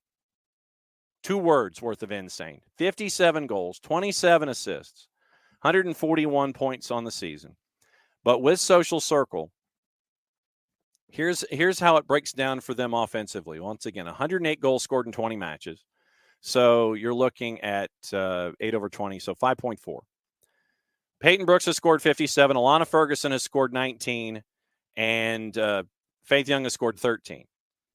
2 words worth of insane. 57 goals, 27 assists, 141 points on the season. But with Social Circle, here's how it breaks down for them offensively. Once again, 108 goals scored in 20 matches. So you're looking at 8 over 20, so 5.4. Peyton Brooks has scored 57. Alana Ferguson has scored 19. And Faith Young has scored 13.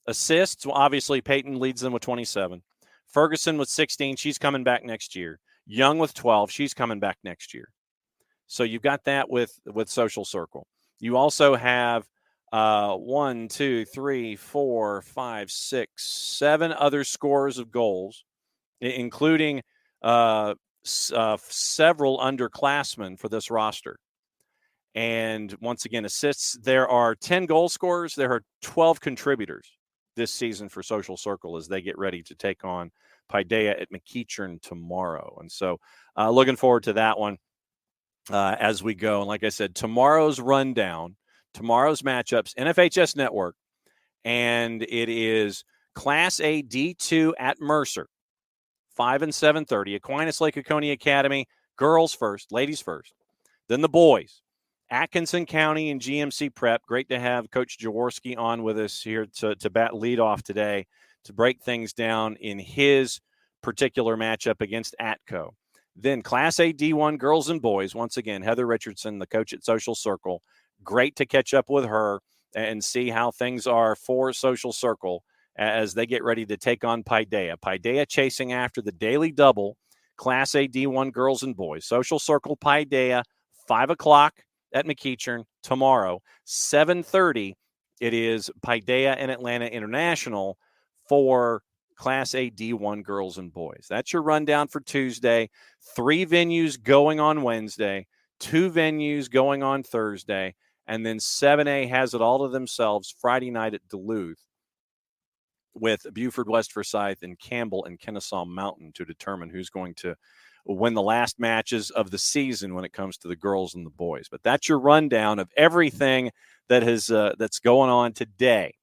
Assists, well, obviously, Peyton leads them with 27. Ferguson with 16. She's coming back next year. Young with 12. She's coming back next year. So you've got that with Social Circle. You also have 1, 2, 3, 4, 5, 6, 7 other scorers of goals, including several underclassmen for this roster. And once again, assists, there are 10 goal scorers. There are 12 contributors this season for Social Circle as they get ready to take on Paideia at McEachern tomorrow. And so looking forward to that one as we go. And like I said, tomorrow's rundown, tomorrow's matchups, NFHS Network, and it is Class A D2 at Mercer, 5 and 7:30. Aquinas Lake Oconee Academy, girls first, ladies first. Then the boys, Atkinson County and GMC Prep. Great to have Coach Jaworski on with us here to bat lead off today to break things down in his particular matchup against Atco. Then Class A D1 girls and boys. Once again, Heather Richardson, the coach at Social Circle. Great to catch up with her and see how things are for Social Circle as they get ready to take on Paideia. Paideia chasing after the daily double, Class A D1 girls and boys. Social Circle, Paideia, 5 o'clock at McEachern tomorrow. 7:30, it is Paideia and Atlanta International for Class A D1 girls and boys. That's your rundown for Tuesday. 3 venues going on Wednesday, 2 venues going on Thursday, and then 7A has it all to themselves Friday night at Duluth with Buford, West Forsyth, and Campbell and Kennesaw Mountain to determine who's going to win the last matches of the season when it comes to the girls and the boys. But that's your rundown of everything that has that's going on today.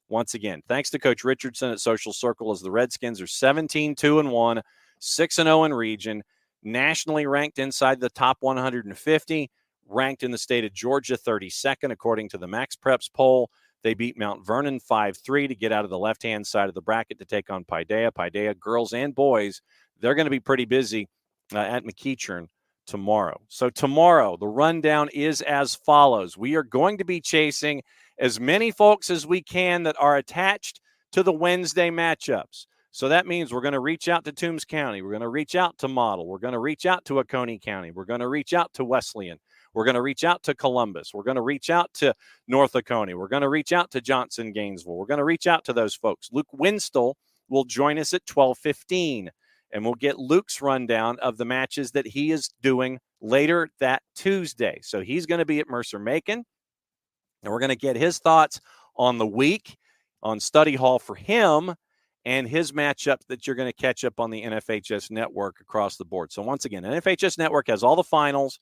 Once again, thanks to Coach Richardson at Social Circle as the Redskins are 17-2-1, 6-0 in region, nationally ranked inside the top 150, ranked in the state of Georgia 32nd according to the Max Preps poll. They beat Mount Vernon 5-3 to get out of the left-hand side of the bracket to take on Paideia. Paideia, girls and boys, they're going to be pretty busy at McEachern tomorrow. So tomorrow, the rundown is as follows. We are going to be chasing as many folks as we can that are attached to the Wednesday matchups. So that means we're going to reach out to Toombs County. We're going to reach out to Model. We're going to reach out to Oconee County. We're going to reach out to Wesleyan. We're going to reach out to Columbus. We're going to reach out to North Oconee. We're going to reach out to Johnson Gainesville. We're going to reach out to those folks. Luke Winstel will join us at 12:15, and we'll get Luke's rundown of the matches that he is doing later that Tuesday. So he's going to be at Mercer-Macon, and we're going to get his thoughts on the week, on study hall for him, and his matchup that you're going to catch up on the NFHS Network across the board. So once again, NFHS Network has all the finals,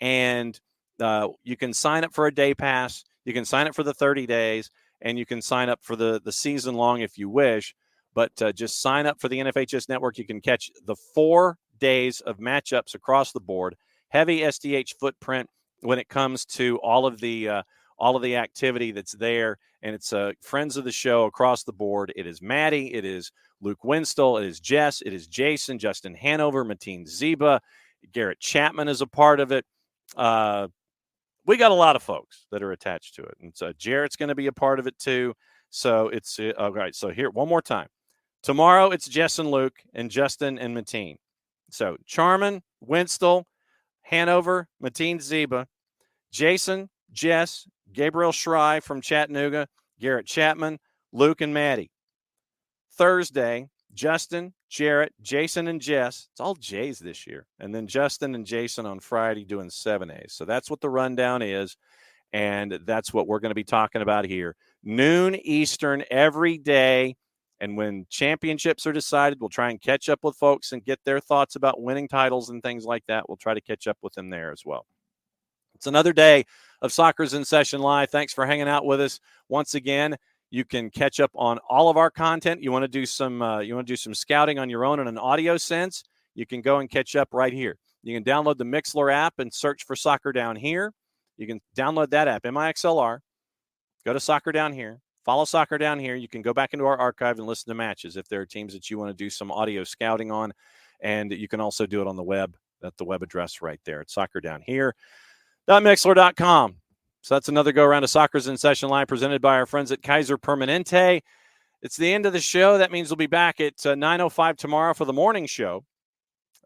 and you can sign up for a day pass. You can sign up for the 30 days, and you can sign up for the season long if you wish. But just sign up for the NFHS Network. You can catch the 4 days of matchups across the board. Heavy SDH footprint when it comes to all of the activity that's there. And it's friends of the show across the board. It is Maddie. It is Luke Winstel. It is Jess. It is Jason, Justin Hanover, Mateen Zeba. Garrett Chapman is a part of it. We got a lot of folks that are attached to it. And so Jarrett's going to be a part of it too. So it's all right. So here, one more time. Tomorrow it's Jess and Luke and Justin and Mateen. So Charman, Winstel, Hanover, Mateen Zeba, Jason, Jess, Gabriel Schrei from Chattanooga, Garrett Chapman, Luke and Maddie. Thursday, Justin, Jarrett, Jason, and Jess. It's all J's this year. And then Justin and Jason on Friday doing 7As. So that's what the rundown is. And that's what we're going to be talking about here. Noon Eastern every day. And when championships are decided, we'll try and catch up with folks and get their thoughts about winning titles and things like that. We'll try to catch up with them there as well. It's another day of Soccer's in Session Live. Thanks for hanging out with us once again. You can catch up on all of our content. You want to do some scouting on your own in an audio sense, you can go and catch up right here. You can download the Mixlr app and search for Soccer Down Here. You can download that app, MIXLR. Go to Soccer Down Here. Follow Soccer Down Here. You can go back into our archive and listen to matches if there are teams that you want to do some audio scouting on. And you can also do it on the web at the web address right there at soccerdownhere.mixlr.com. So that's another go-around of Soccer's in Session Live presented by our friends at Kaiser Permanente. It's the end of the show. That means we'll be back at 9:05 tomorrow for the morning show.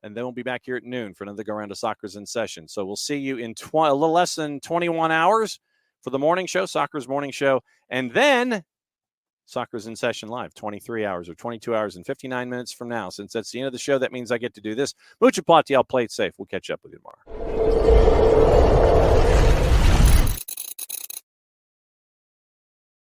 And then we'll be back here at noon for another go-around of Soccer's in Session. So we'll see you in a little less than 21 hours for the morning show, Soccer's morning show. And then Soccer's in Session Live, 23 hours or 22 hours and 59 minutes from now. Since that's the end of the show, that means I get to do this. Mucha Plati, I'll play it safe. We'll catch up with you tomorrow.